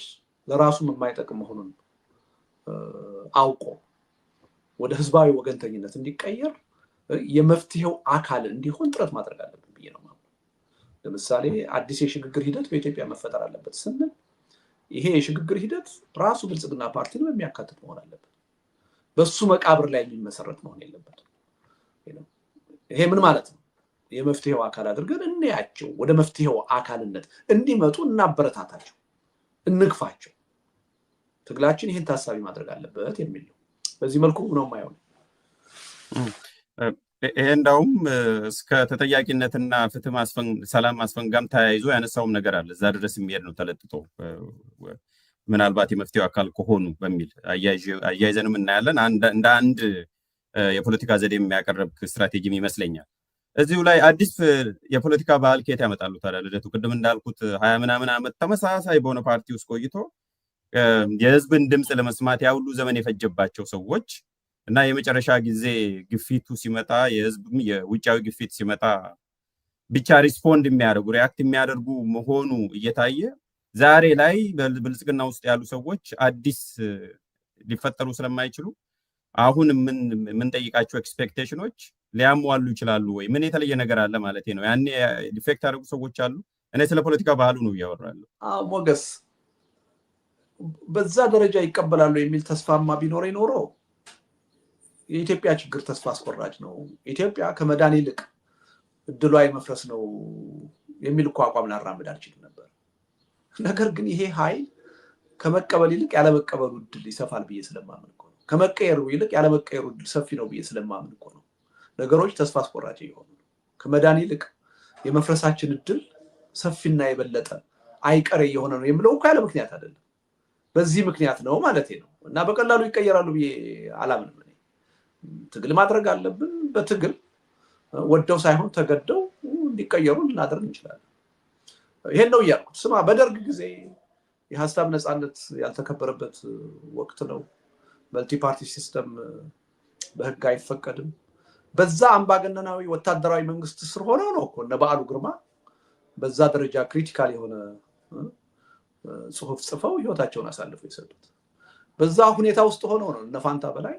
ለራሱም የማይጠቅም መሆኑን አውቆ ወደ ህዝባዊ ወገንተኝነት እንዲቀየር የመፍትሄው አካል እንዲሆን ጥረት ማድረግ አለብን ብዬ ነው ማለት። ለምሳሌ አዲስ የሽግግር ሂደት በኢትዮጵያ መፈጠር አለበት ስንል ይሄ የሽግግር ሂደት ራሱ ብልጽግና ፓርቲን የሚያካትት መሆን አለበት። በሱ መቃብር ላይ የሚመሰረት መሆን የለበትም። ይሄ ምን ማለት ነው? የመፍትሄው አካል አድርገን እንያቸው፣ ወደ መፍትሄው አካልነት እንዲመጡ እናበረታታቸው፣ እንግፋቸው። ትግላችን ይህን ታሳቢ ማድረግ አለበት የሚል ነው። በዚህ መልኩ ነው የማየው። ይሄ እንዳውም እስከ ተጠያቂነትና ፍትህ ሰላም ማስፈንጋም ተያይዞ ያነሳውም ነገር አለ። እዛ ድረስ የሚሄድ ነው ተለጥጦ ምናልባት የመፍትሄው አካል ከሆኑ በሚል አያይዘንም እናያለን። እንደ አንድ የፖለቲካ ዘዴ የሚያቀርብ ስትራቴጂም ይመስለኛል። እዚሁ ላይ አዲስ የፖለቲካ ባህል ከየት ያመጣሉ ታዲያ? ልደቱ ቅድም እንዳልኩት 20 ምናምን ዓመት ተመሳሳይ በሆነ ፓርቲ ውስጥ ቆይቶ የህዝብን ድምፅ ለመስማት ያ ሁሉ ዘመን የፈጀባቸው ሰዎች እና የመጨረሻ ጊዜ ግፊቱ ሲመጣ የህዝብም የውጫዊ ግፊት ሲመጣ ብቻ ሪስፖንድ የሚያደርጉ ሪያክት የሚያደርጉ መሆኑ እየታየ ዛሬ ላይ በብልጽግና ውስጥ ያሉ ሰዎች አዲስ ሊፈጠሩ ስለማይችሉ አሁን የምንጠይቃቸው ኤክስፔክቴሽኖች ሊያሟሉ ይችላሉ ወይ? ምን የተለየ ነገር አለ ማለት ነው? ያኔ ዲፌክት ያደረጉ ሰዎች አሉ። እኔ ስለ ፖለቲካ ባህሉ ነው እያወራለሁ። ሞገስ በዛ ደረጃ ይቀበላሉ የሚል ተስፋማ ቢኖረኝ ኖሮ የኢትዮጵያ ችግር ተስፋ አስቆራጭ ነው፣ ኢትዮጵያ ከመዳን ይልቅ እድሏ የመፍረስ ነው የሚል እኮ አቋም ላራምድ አልችልም ነበር። ነገር ግን ይሄ ኃይል ከመቀበል ይልቅ ያለመቀበሉ እድል ይሰፋል ብዬ ስለማምን እኮ ነው። ከመቀየሩ ይልቅ ያለመቀየሩ እድል ሰፊ ነው ብዬ ስለማምን እኮ ነው ነገሮች ተስፋ አስቆራጭ የሆኑ። ከመዳን ይልቅ የመፍረሳችን እድል ሰፊና የበለጠ አይቀሬ የሆነ ነው የምለው እኮ ያለ ምክንያት አይደለም። በዚህ ምክንያት ነው ማለት ነው። እና በቀላሉ ይቀየራሉ ብዬ አላምንም። ትግል ማድረግ አለብን። በትግል ወደው ሳይሆን ተገደው እንዲቀየሩ ልናደርግ እንችላለን። ይሄን ነው እያልኩት። ስማ በደርግ ጊዜ የሀሳብ ነፃነት ያልተከበረበት ወቅት ነው። መልቲ ፓርቲ ሲስተም በህግ አይፈቀድም። በዛ አምባገነናዊ ወታደራዊ መንግስት ስር ሆነው ነው እኮ እነ በዓሉ ግርማ በዛ ደረጃ ክሪቲካል የሆነ ጽሁፍ ጽፈው ህይወታቸውን አሳልፈው የሰጡት። በዛ ሁኔታ ውስጥ ሆነው ነው እነ ፋንታ በላይ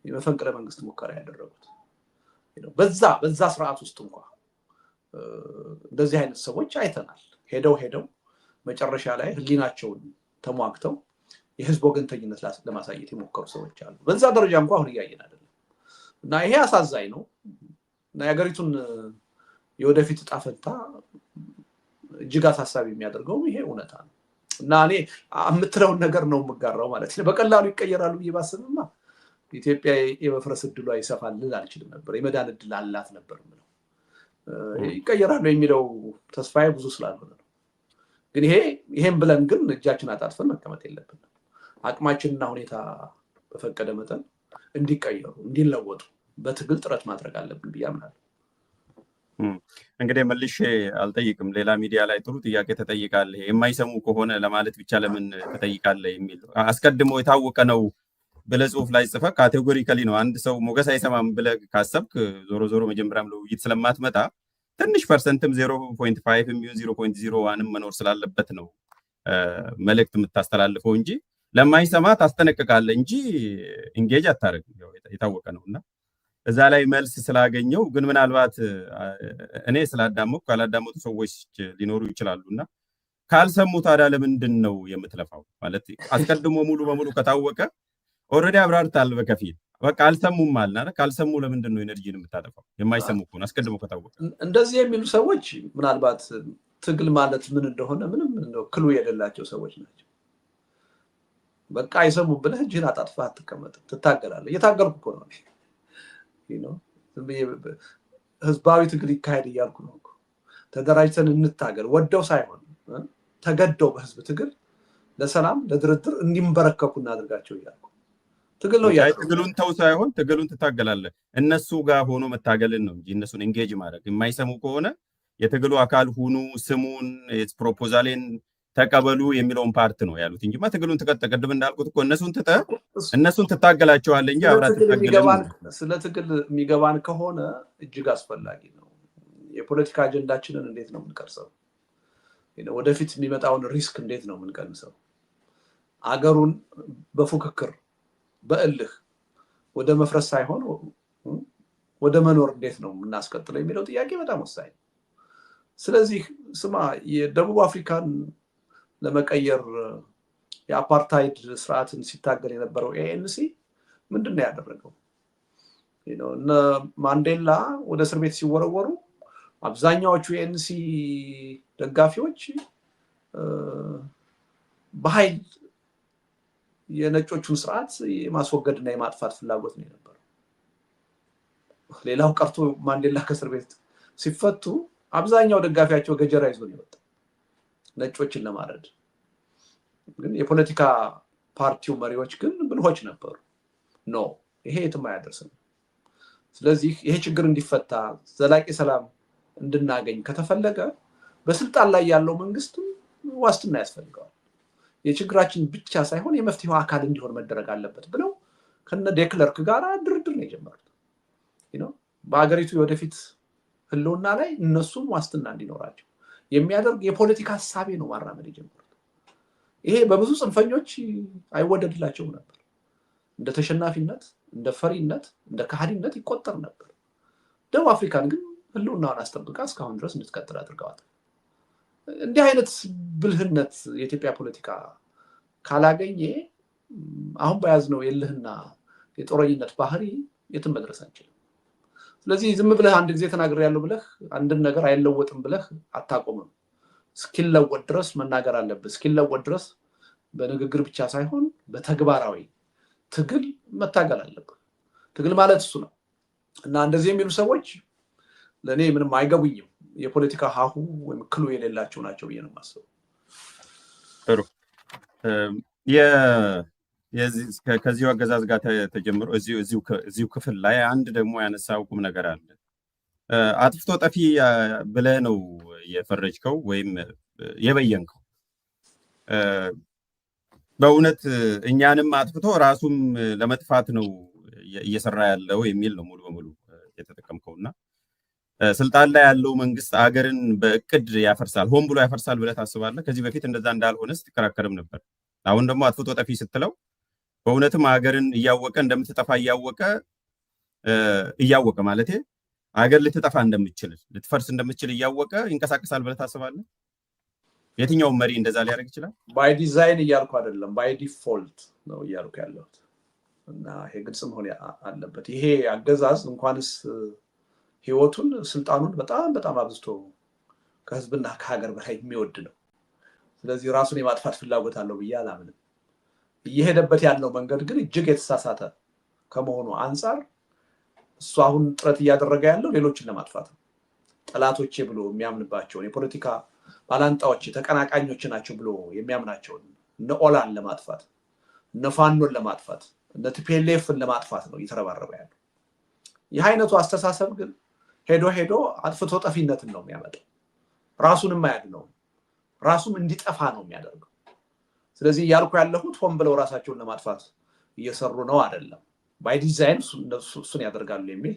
የመፈንቅለ መንግስት ሙከራ ያደረጉት። በዛ ስርዓት ውስጥ እንኳን እንደዚህ አይነት ሰዎች አይተናል። ሄደው መጨረሻ ላይ ህሊናቸውን ተሟግተው የህዝብ ወገንተኝነት ለማሳየት የሞከሩ ሰዎች አሉ። በዛ ደረጃ እንኳን አሁን እያየን አይደለም። እና ይሄ አሳዛኝ ነው። እና የሀገሪቱን የወደፊት ዕጣ ፈንታ እጅግ አሳሳቢ የሚያደርገው ይሄ እውነታ ነው። እና እኔ የምትለውን ነገር ነው የምጋራው ማለት ነው። በቀላሉ ይቀየራሉ ብዬ ባስብማ ኢትዮጵያ የመፍረስ እድሏ ይሰፋል ልል አልችልም ነበር። የመዳን እድል አላት ነበር የምለው። ይቀየራሉ የሚለው ተስፋዬ ብዙ ስላልሆነ ነው። ግን ይሄን ብለን ግን እጃችን አጣጥፈን መቀመጥ የለብንም። አቅማችንና ሁኔታ በፈቀደ መጠን እንዲቀየሩ እንዲለወጡ በትግል ጥረት ማድረግ አለብን ብዬ አምናለሁ። እንግዲህ መልሼ አልጠይቅም። ሌላ ሚዲያ ላይ ጥሩ ጥያቄ ተጠይቃለህ። የማይሰሙ ከሆነ ለማለት ብቻ ለምን ትጠይቃለህ የሚል አስቀድሞ የታወቀ ነው ብለህ ጽሁፍ ላይ ጽፈህ ካቴጎሪካሊ ነው። አንድ ሰው ሞገስ አይሰማም ብለህ ካሰብክ ዞሮ መጀመሪያም ለውይይት ስለማትመጣ ትንሽ ፐርሰንትም 0.5 የሚሆን 0.01 መኖር ስላለበት ነው መልእክት የምታስተላልፈው እንጂ ለማይሰማ ታስጠነቅቃለህ እንጂ ኢንጌጅ አታደርግም። የታወቀ ነው። እና እዛ ላይ መልስ ስላገኘው ግን ምናልባት እኔ ስላዳመጥኩ ካላዳመጡ ሰዎች ሊኖሩ ይችላሉ። እና ካልሰሙ ታዲያ ለምንድን ነው የምትለፋው? ማለት አስቀድሞ ሙሉ በሙሉ ከታወቀ ኦልሬዲ አብራርታል በከፊል በቃ አልሰሙም ማለት ካልሰሙ ለምንድን ነው ኤነርጂን የምታጠፋው? የማይሰሙ ከሆነ አስቀድሞ ከታወቀ። እንደዚህ የሚሉ ሰዎች ምናልባት ትግል ማለት ምን እንደሆነ ምንም ክሉ የሌላቸው ሰዎች ናቸው። በቃ አይሰሙም ብለህ እጅህን አጣጥፈህ አትቀመጥም፣ ትታገላለህ። እየታገልኩ እኮ ነው። ህዝባዊ ትግል ይካሄድ እያልኩ ነው። ተደራጅተን እንታገል፣ ወደው ሳይሆን ተገደው በህዝብ ትግል ለሰላም ለድርድር እንዲንበረከኩ እናድርጋቸው እያልኩ ትግል ነው። ትግሉን ተው ሳይሆን ትግሉን ትታገላለህ። እነሱ ጋር ሆኖ መታገልን ነው እንጂ እነሱን ኤንጌጅ ማድረግ። የማይሰሙ ከሆነ የትግሉ አካል ሁኑ፣ ስሙን፣ ፕሮፖዛሌን ተቀበሉ የሚለውን ፓርት ነው ያሉት እንጂ ትግሉን ቅድም እንዳልኩት እኮ እነሱን ትታገላቸዋለህ እንጂ አብራት ትታገላለህ። ስለ ትግል የሚገባን ከሆነ እጅግ አስፈላጊ ነው። የፖለቲካ አጀንዳችንን እንዴት ነው የምንቀርጸው? ወደፊት የሚመጣውን ሪስክ እንዴት ነው የምንቀንሰው? አገሩን በፉክክር በእልህ ወደ መፍረስ ሳይሆን ወደ መኖር እንዴት ነው የምናስቀጥለው የሚለው ጥያቄ በጣም ወሳኝ ነው። ስለዚህ ስማ የደቡብ አፍሪካን ለመቀየር የአፓርታይድ ስርዓትን ሲታገል የነበረው ኤኤንሲ ምንድን ነው ያደረገው? እነ ማንዴላ ወደ እስር ቤት ሲወረወሩ አብዛኛዎቹ የኤኤንሲ ደጋፊዎች በኃይል የነጮቹን ስርዓት የማስወገድና የማጥፋት ፍላጎት ነው የነበረው። ሌላው ቀርቶ ማንዴላ ከእስር ቤት ሲፈቱ አብዛኛው ደጋፊያቸው ገጀራ ይዞ ነው የወጣው ነጮችን ለማረድ። ግን የፖለቲካ ፓርቲው መሪዎች ግን ብልሆች ነበሩ። ኖ ይሄ የትም አያደርስም። ስለዚህ ይሄ ችግር እንዲፈታ ዘላቂ ሰላም እንድናገኝ ከተፈለገ በስልጣን ላይ ያለው መንግስት ዋስትና ያስፈልገዋል። የችግራችን ብቻ ሳይሆን የመፍትሄው አካል እንዲሆን መደረግ አለበት ብለው ከነ ዴክለርክ ጋር ድርድር ነው የጀመሩት። በሀገሪቱ የወደፊት ህልውና ላይ እነሱም ዋስትና እንዲኖራቸው የሚያደርግ የፖለቲካ ሀሳቤ ነው ማራመድ የጀመሩት። ይሄ በብዙ ጽንፈኞች አይወደድላቸውም ነበር። እንደ ተሸናፊነት፣ እንደ ፈሪነት፣ እንደ ካህዲነት ይቆጠር ነበር። ደቡብ አፍሪካን ግን ህልውናዋን አስጠብቃ እስካሁን ድረስ እንድትቀጥል አድርገዋል። እንዲህ አይነት ብልህነት የኢትዮጵያ ፖለቲካ ካላገኘ አሁን በያዝነው የልህና የጦረኝነት ባህሪ የትም መድረስ አንችልም። ስለዚህ ዝም ብለህ አንድ ጊዜ ተናግሬያለሁ ብለህ አንድን ነገር አይለወጥም ብለህ አታቆምም። እስኪለወጥ ድረስ መናገር አለብህ። እስኪለወጥ ድረስ በንግግር ብቻ ሳይሆን በተግባራዊ ትግል መታገል አለብህ። ትግል ማለት እሱ ነው እና እንደዚህ የሚሉ ሰዎች ለእኔ ምንም አይገቡኝም። የፖለቲካ ሀሁ ወይም ክሉ የሌላቸው ናቸው ብዬ ነው የማስበው። ጥሩ። ከዚሁ አገዛዝ ጋር ተጀምሮ እዚሁ ክፍል ላይ አንድ ደግሞ ያነሳው ቁም ነገር አለ። አጥፍቶ ጠፊ ብለህ ነው የፈረጅከው ወይም የበየንከው። በእውነት እኛንም አጥፍቶ ራሱም ለመጥፋት ነው እየሰራ ያለው የሚል ነው ሙሉ በሙሉ የተጠቀምከውና ስልጣን ላይ ያለው መንግስት አገርን በእቅድ ያፈርሳል፣ ሆን ብሎ ያፈርሳል ብለህ ታስባለህ? ከዚህ በፊት እንደዛ እንዳልሆነ ስትከራከርም ነበር። አሁን ደግሞ አጥፍቶ ጠፊ ስትለው በእውነትም ሀገርን እያወቀ እንደምትጠፋ እያወቀ ማለት ሀገር ልትጠፋ እንደምትችል ልትፈርስ እንደምትችል እያወቀ ይንቀሳቀሳል ብለህ ታስባለህ? የትኛውም መሪ እንደዛ ሊያደርግ ይችላል? ባይ ዲዛይን እያልኩ አይደለም፣ ባይ ዲፎልት ነው እያልኩ ያለሁት እና ይሄ ግልጽ መሆን አለበት። ይሄ አገዛዝ እንኳንስ ህይወቱን ስልጣኑን በጣም በጣም አብዝቶ ከህዝብና ከሀገር በላይ የሚወድ ነው። ስለዚህ ራሱን የማጥፋት ፍላጎት አለው ብዬ አላምንም። እየሄደበት ያለው መንገድ ግን እጅግ የተሳሳተ ከመሆኑ አንጻር እሱ አሁን ጥረት እያደረገ ያለው ሌሎችን ለማጥፋት ነው። ጠላቶቼ ብሎ የሚያምንባቸውን የፖለቲካ ባላንጣዎች ተቀናቃኞች ናቸው ብሎ የሚያምናቸውን እነ ኦላን ለማጥፋት፣ እነ ፋኖን ለማጥፋት፣ እነ ቲፒኤልኤፍን ለማጥፋት ነው እየተረባረበ ያለው። ይህ አይነቱ አስተሳሰብ ግን ሄዶ አጥፍቶ ጠፊነትን ነው የሚያመጣው። ራሱንም አያድነውም፣ ራሱም እንዲጠፋ ነው የሚያደርገው። ስለዚህ እያልኩ ያለሁት ሆን ብለው ራሳቸውን ለማጥፋት እየሰሩ ነው አይደለም። ባይ ዲዛይን እሱን ያደርጋሉ የሚል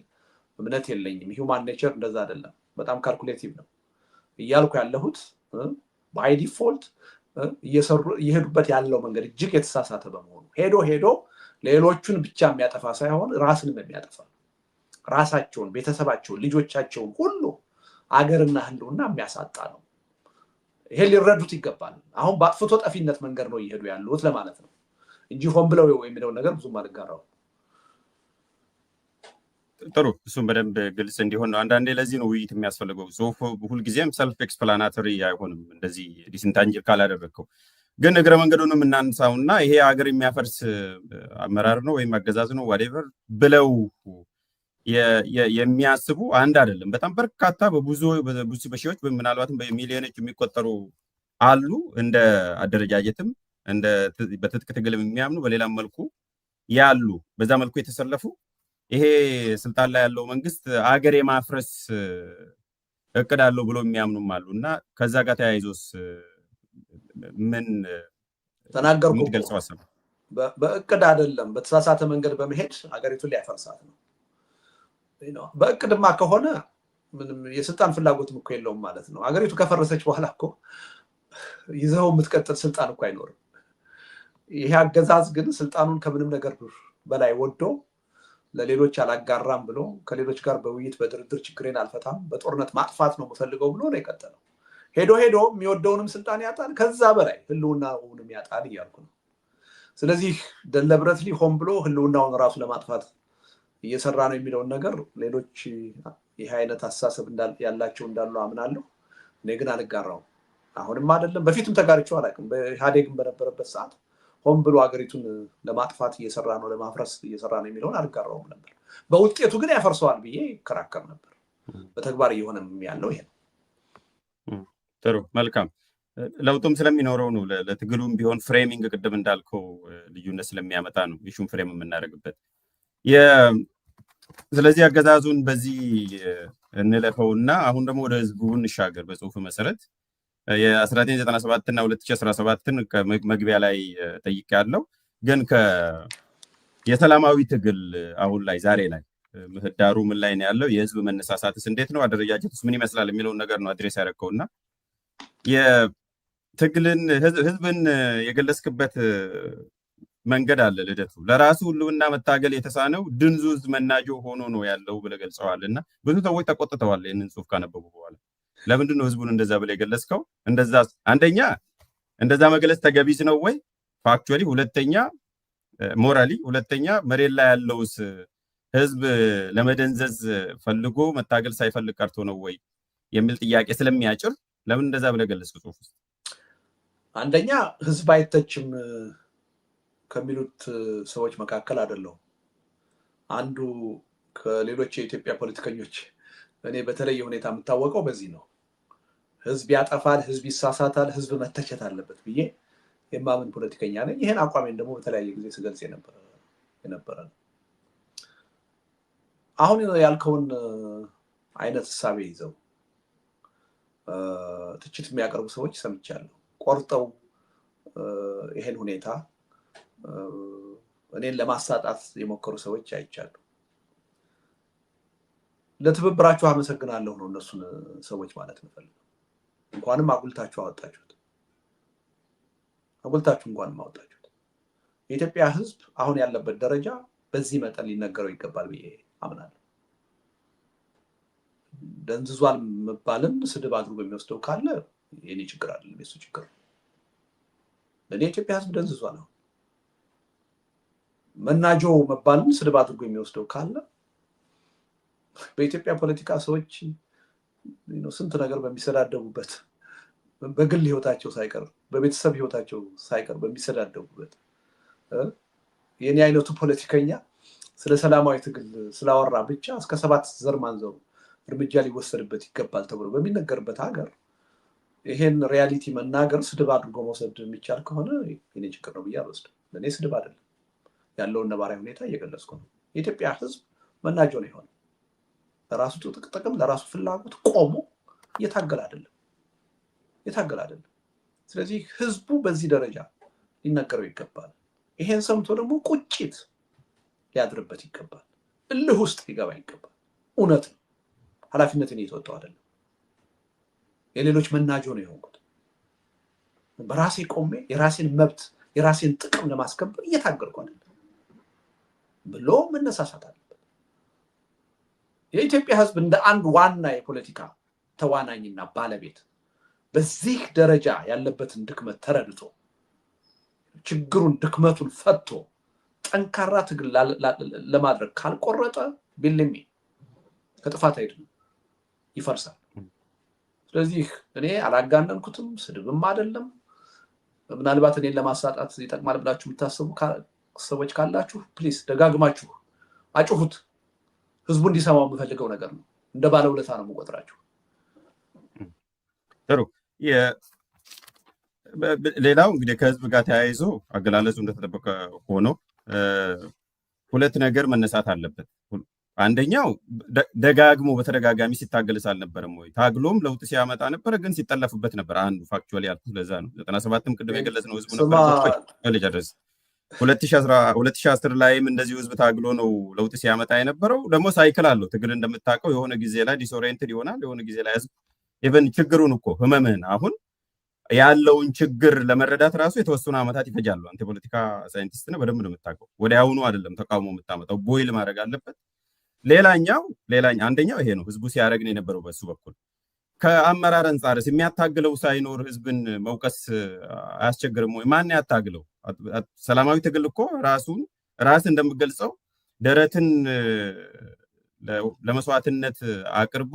እምነት የለኝም። ሂውማን ኔቸር እንደዛ አይደለም፣ በጣም ካልኩሌቲቭ ነው። እያልኩ ያለሁት ባይ ዲፎልት እየሄዱበት ያለው መንገድ እጅግ የተሳሳተ በመሆኑ ሄዶ ሌሎቹን ብቻ የሚያጠፋ ሳይሆን ራስንም የሚያጠፋ ራሳቸውን፣ ቤተሰባቸውን፣ ልጆቻቸውን ሁሉ አገርና ህልውና የሚያሳጣ ነው። ይሄ ሊረዱት ይገባል። አሁን በአጥፍቶ ጠፊነት መንገድ ነው እየሄዱ ያሉት ለማለት ነው እንጂ ሆን ብለው የሚለው ነገር ብዙም አልጋራው። ጥሩ፣ እሱም በደንብ ግልጽ እንዲሆን ነው። አንዳንዴ ለዚህ ነው ውይይት የሚያስፈልገው። ጽሁፍ ሁልጊዜም ሰልፍ ኤክስፕላናተሪ አይሆንም እንደዚህ ዲስንታንጅር ካላደረግከው። ግን እግረ መንገዱንም እናንሳውና ይሄ ሀገር የሚያፈርስ አመራር ነው ወይም አገዛዝ ነው ዋቴቨር ብለው የሚያስቡ አንድ አይደለም፣ በጣም በርካታ በብዙ በሺዎች ምናልባትም በሚሊዮኖች የሚቆጠሩ አሉ። እንደ አደረጃጀትም እንደ በትጥቅ ትግልም የሚያምኑ በሌላም መልኩ ያሉ በዛ መልኩ የተሰለፉ ይሄ ስልጣን ላይ ያለው መንግስት አገር የማፍረስ እቅድ አለው ብሎ የሚያምኑም አሉ። እና ከዛ ጋር ተያይዞስ ምን ተናገርኩ? ገልጸው አሰብ በእቅድ አይደለም በተሳሳተ መንገድ በመሄድ ሀገሪቱን ሊያፈርሳት ነው። በእቅድማ ከሆነ ምንም የስልጣን ፍላጎትም እኮ የለውም ማለት ነው። ሀገሪቱ ከፈረሰች በኋላ እኮ ይዘው የምትቀጥል ስልጣን እኮ አይኖርም። ይሄ አገዛዝ ግን ስልጣኑን ከምንም ነገር በላይ ወዶ ለሌሎች አላጋራም ብሎ ከሌሎች ጋር በውይይት በድርድር ችግሬን አልፈታም በጦርነት ማጥፋት ነው የምፈልገው ብሎ ነው የቀጠለው። ሄዶ የሚወደውንም ስልጣን ያጣል፣ ከዛ በላይ ህልውናውንም ያጣል እያልኩ ነው። ስለዚህ ደለብረትሊ ሆን ብሎ ህልውናውን ራሱ ለማጥፋት እየሰራ ነው የሚለውን ነገር ሌሎች ይህ አይነት አስተሳሰብ ያላቸው እንዳሉ አምናለሁ። እኔ ግን አልጋራውም። አሁንም አይደለም በፊትም ተጋርቼው አላውቅም። በኢህአዴግም በነበረበት ሰዓት ሆን ብሎ ሀገሪቱን ለማጥፋት እየሰራ ነው ለማፍረስ እየሰራ ነው የሚለውን አልጋራውም ነበር። በውጤቱ ግን ያፈርሰዋል ብዬ ይከራከር ነበር። በተግባር እየሆነም ያለው ይሄ ነው። ጥሩ፣ መልካም። ለውጡም ስለሚኖረው ነው ለትግሉም ቢሆን ፍሬሚንግ ቅድም እንዳልከው ልዩነት ስለሚያመጣ ነው ኢሹን ፍሬም የምናደርግበት። ስለዚህ አገዛዙን በዚህ እንለፈውና አሁን ደግሞ ወደ ህዝቡ እንሻገር። በጽሁፍ መሰረት የ1997 እና 2017ን መግቢያ ላይ ጠይቄያለሁ። ግን የሰላማዊ ትግል አሁን ላይ ዛሬ ላይ ምህዳሩ ምን ላይ ነው ያለው? የህዝብ መነሳሳትስ እንዴት ነው? አደረጃጀቱስ ምን ይመስላል የሚለውን ነገር ነው አድሬስ ያደረገውና የትግልን ህዝብን የገለጽክበት መንገድ አለ ልደቱ። ለራሱ ሁሉና መታገል የተሳነው ድንዙዝ መናጆ ሆኖ ነው ያለው ብለህ ገልጸዋል። እና ብዙ ሰዎች ተቆጥተዋል ይህንን ጽሁፍ ካነበቡ በኋላ። ለምንድን ነው ህዝቡን እንደዛ ብለህ የገለጽከው? እንደዛ አንደኛ እንደዛ መግለጽ ተገቢስ ነው ወይ ፋክቹዋሊ? ሁለተኛ ሞራሊ፣ ሁለተኛ መሬት ላይ ያለውስ ህዝብ ለመደንዘዝ ፈልጎ መታገል ሳይፈልግ ቀርቶ ነው ወይ የሚል ጥያቄ ስለሚያጭር ለምን እንደዛ ብለህ ገለጽከው ጽሁፍ ውስጥ? አንደኛ ህዝብ አይተችም ከሚሉት ሰዎች መካከል አይደለሁም። አንዱ ከሌሎች የኢትዮጵያ ፖለቲከኞች እኔ በተለየ ሁኔታ የምታወቀው በዚህ ነው። ህዝብ ያጠፋል፣ ህዝብ ይሳሳታል፣ ህዝብ መተቸት አለበት ብዬ የማምን ፖለቲከኛ ነኝ። ይሄን አቋሜን ደግሞ በተለያየ ጊዜ ስገልጽ የነበረ ነው። አሁን ያልከውን አይነት እሳቤ ይዘው ትችት የሚያቀርቡ ሰዎች ሰምቻለሁ። ቆርጠው ይሄን ሁኔታ እኔን ለማሳጣት የሞከሩ ሰዎች አይቻሉ። ለትብብራችሁ አመሰግናለሁ ነው እነሱን ሰዎች ማለት ነው። እንኳንም አጉልታችሁ አወጣችሁት፣ አጉልታችሁ እንኳንም አወጣችሁት። የኢትዮጵያ ህዝብ አሁን ያለበት ደረጃ በዚህ መጠን ሊነገረው ይገባል ብዬ አምናለሁ። ደንዝዟል መባልን ስድብ አድርጎ የሚወስደው ካለ የኔ ችግር አይደለም፣ የሱ ችግር ነው። ለኔ የኢትዮጵያ ህዝብ ደንዝዟል ነው። መናጆ መባልን ስድብ አድርጎ የሚወስደው ካለ በኢትዮጵያ ፖለቲካ ሰዎች ስንት ነገር በሚሰዳደቡበት፣ በግል ህይወታቸው ሳይቀር በቤተሰብ ህይወታቸው ሳይቀር በሚሰዳደቡበት የኔ አይነቱ ፖለቲከኛ ስለ ሰላማዊ ትግል ስላወራ ብቻ እስከ 7 ዘር ማንዘሩ እርምጃ ሊወሰድበት ይገባል ተብሎ በሚነገርበት ሀገር ይሄን ሪያሊቲ መናገር ስድብ አድርጎ መውሰድ የሚቻል ከሆነ የኔ ችግር ነው ብዬ አልወስድም። ለእኔ ስድብ አይደለም፣ ያለውን ነባራዊ ሁኔታ እየገለጽኩ ነው። የኢትዮጵያ ህዝብ መናጆ ነው የሆነ፣ ለራሱ ጥቅም ለራሱ ፍላጎት ቆሞ እየታገለ አይደለም። ስለዚህ ህዝቡ በዚህ ደረጃ ሊነገረው ይገባል። ይሄን ሰምቶ ደግሞ ቁጭት ሊያድርበት ይገባል። እልህ ውስጥ ሊገባ ይገባል። እውነት ነው፣ ኃላፊነትን እየተወጣው አይደለም። የሌሎች መናጆ ነው የሆንኩት። በራሴ ቆሜ የራሴን መብት የራሴን ጥቅም ለማስከበር እየታገልኩ አይደለም ብሎ መነሳሳት አለበት። የኢትዮጵያ ህዝብ እንደ አንድ ዋና የፖለቲካ ተዋናኝና ባለቤት በዚህ ደረጃ ያለበትን ድክመት ተረድቶ ችግሩን ድክመቱን ፈቶ ጠንካራ ትግል ለማድረግ ካልቆረጠ ቢልሚ ከጥፋት አይደለም ይፈርሳል። ስለዚህ እኔ አላጋነንኩትም፣ ስድብም አይደለም። ምናልባት እኔን ለማሳጣት ይጠቅማል ብላችሁ የምታስቡ ሰዎች ካላችሁ ፕሊስ ደጋግማችሁ አጭሁት። ህዝቡ እንዲሰማው የምፈልገው ነገር ነው። እንደ ባለውለታ ነው የምቆጥራችሁ። ጥሩ። ሌላው እንግዲህ ከህዝብ ጋር ተያይዞ አገላለጹ እንደተጠበቀ ሆኖ ሁለት ነገር መነሳት አለበት። አንደኛው ደጋግሞ በተደጋጋሚ ሲታገልስ አልነበረም ወይ? ታግሎም ለውጥ ሲያመጣ ነበረ፣ ግን ሲጠለፍበት ነበር። አንዱ ፋክቹዋሊ ያልኩት ለዛ ነው። 97ም ቅድም የገለጽነው ህዝቡ ነበር። ልጨርስ 2010 ላይም እንደዚሁ ህዝብ ታግሎ ነው ለውጥ ሲያመጣ የነበረው። ደግሞ ሳይክል አለው ትግል እንደምታውቀው። የሆነ ጊዜ ላይ ዲስኦሪየንትድ ይሆናል፣ የሆነ ጊዜ ላይ ህዝብ ኢቨን ችግሩን እኮ ህመምህን አሁን ያለውን ችግር ለመረዳት ራሱ የተወሰኑ ዓመታት ይፈጃሉ። አንተ ፖለቲካ ሳይንቲስት ነህ፣ በደንብ ነው የምታውቀው። ወዲያውኑ አይደለም ተቃውሞ የምታመጣው፣ ቦይል ማድረግ አለበት። አንደኛው ይሄ ነው ህዝቡ ሲያደርግ ነው የነበረው። በሱ በኩል ከአመራር አንጻርስ የሚያታግለው ሳይኖር ህዝብን መውቀስ አያስቸግርም ወይ? ማን ያታግለው? ሰላማዊ ትግል እኮ ራስ እንደምገልጸው ደረትን ለመስዋዕትነት አቅርቦ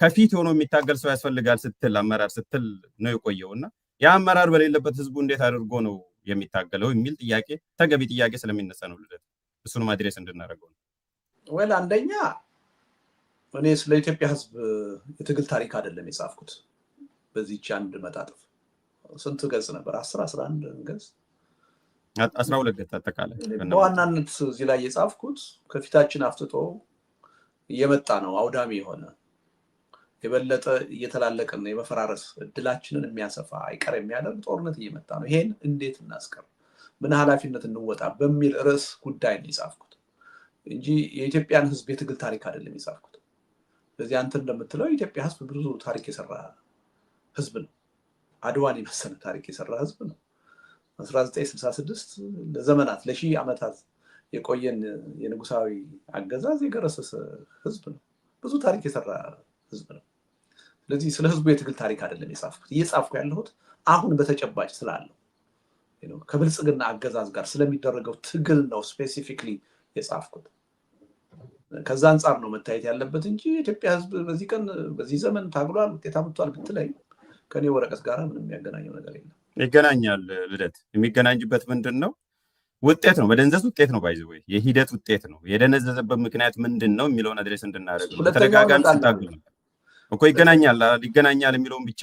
ከፊት ሆኖ የሚታገል ሰው ያስፈልጋል ስትል አመራር ስትል ነው የቆየውና ያ አመራር በሌለበት ህዝቡ እንዴት አድርጎ ነው የሚታገለው የሚል ጥያቄ፣ ተገቢ ጥያቄ ስለሚነሳ ነው ልደት እሱንም አድሬስ እንድናደርገው ነው። ወል አንደኛ እኔ ስለ ኢትዮጵያ ህዝብ የትግል ታሪክ አይደለም የጻፍኩት። በዚህች አንድ መጣጥፍ ስንት ገጽ ነበር? 11 ገጽ 12 ገጽ አጠቃላይ። በዋናነት እዚህ ላይ የጻፍኩት ከፊታችን አፍጥጦ እየመጣ ነው አውዳሚ የሆነ የበለጠ እየተላለቀን ነው የመፈራረስ እድላችንን የሚያሰፋ አይቀር የሚያደርግ ጦርነት እየመጣ ነው። ይሄን እንዴት እናስቀር፣ ምን ኃላፊነት እንወጣ በሚል ርዕስ ጉዳይ ነው የጻፍኩት እንጂ የኢትዮጵያን ህዝብ የትግል ታሪክ አይደለም የጻፍኩት። ስለዚህ አንተ እንደምትለው የኢትዮጵያ ህዝብ ብዙ ታሪክ የሰራ ህዝብ ነው። አድዋን የመሰለ ታሪክ የሰራ ህዝብ ነው። 1966 ለዘመናት ለሺህ ዓመታት የቆየን የንጉሳዊ አገዛዝ የገረሰሰ ህዝብ ነው። ብዙ ታሪክ የሰራ ህዝብ ነው። ስለዚህ ስለ ህዝቡ የትግል ታሪክ አይደለም የጻፍኩት። እየጻፍኩ ያለሁት አሁን በተጨባጭ ስላለው ከብልጽግና አገዛዝ ጋር ስለሚደረገው ትግል ነው ስፔሲፊክሊ የጻፍኩት። ከዛ አንጻር ነው መታየት ያለበት እንጂ የኢትዮጵያ ህዝብ በዚህ ቀን በዚህ ዘመን ታግሏል፣ ውጤት አምጥቷል ብትለኝ ከኔ ወረቀት ጋር ምንም የሚያገናኘው ነገር የለም። ይገናኛል። ልደት የሚገናኝበት ምንድን ነው? ውጤት ነው። መደንዘዝ ውጤት ነው። ባይዘ ወይ የሂደት ውጤት ነው። የደነዘዘበት ምክንያት ምንድን ነው የሚለውን አድሬስ እንድናደርግ ነው። ተደጋጋሚ ስንታገል እኮ ይገናኛል የሚለውን ብቻ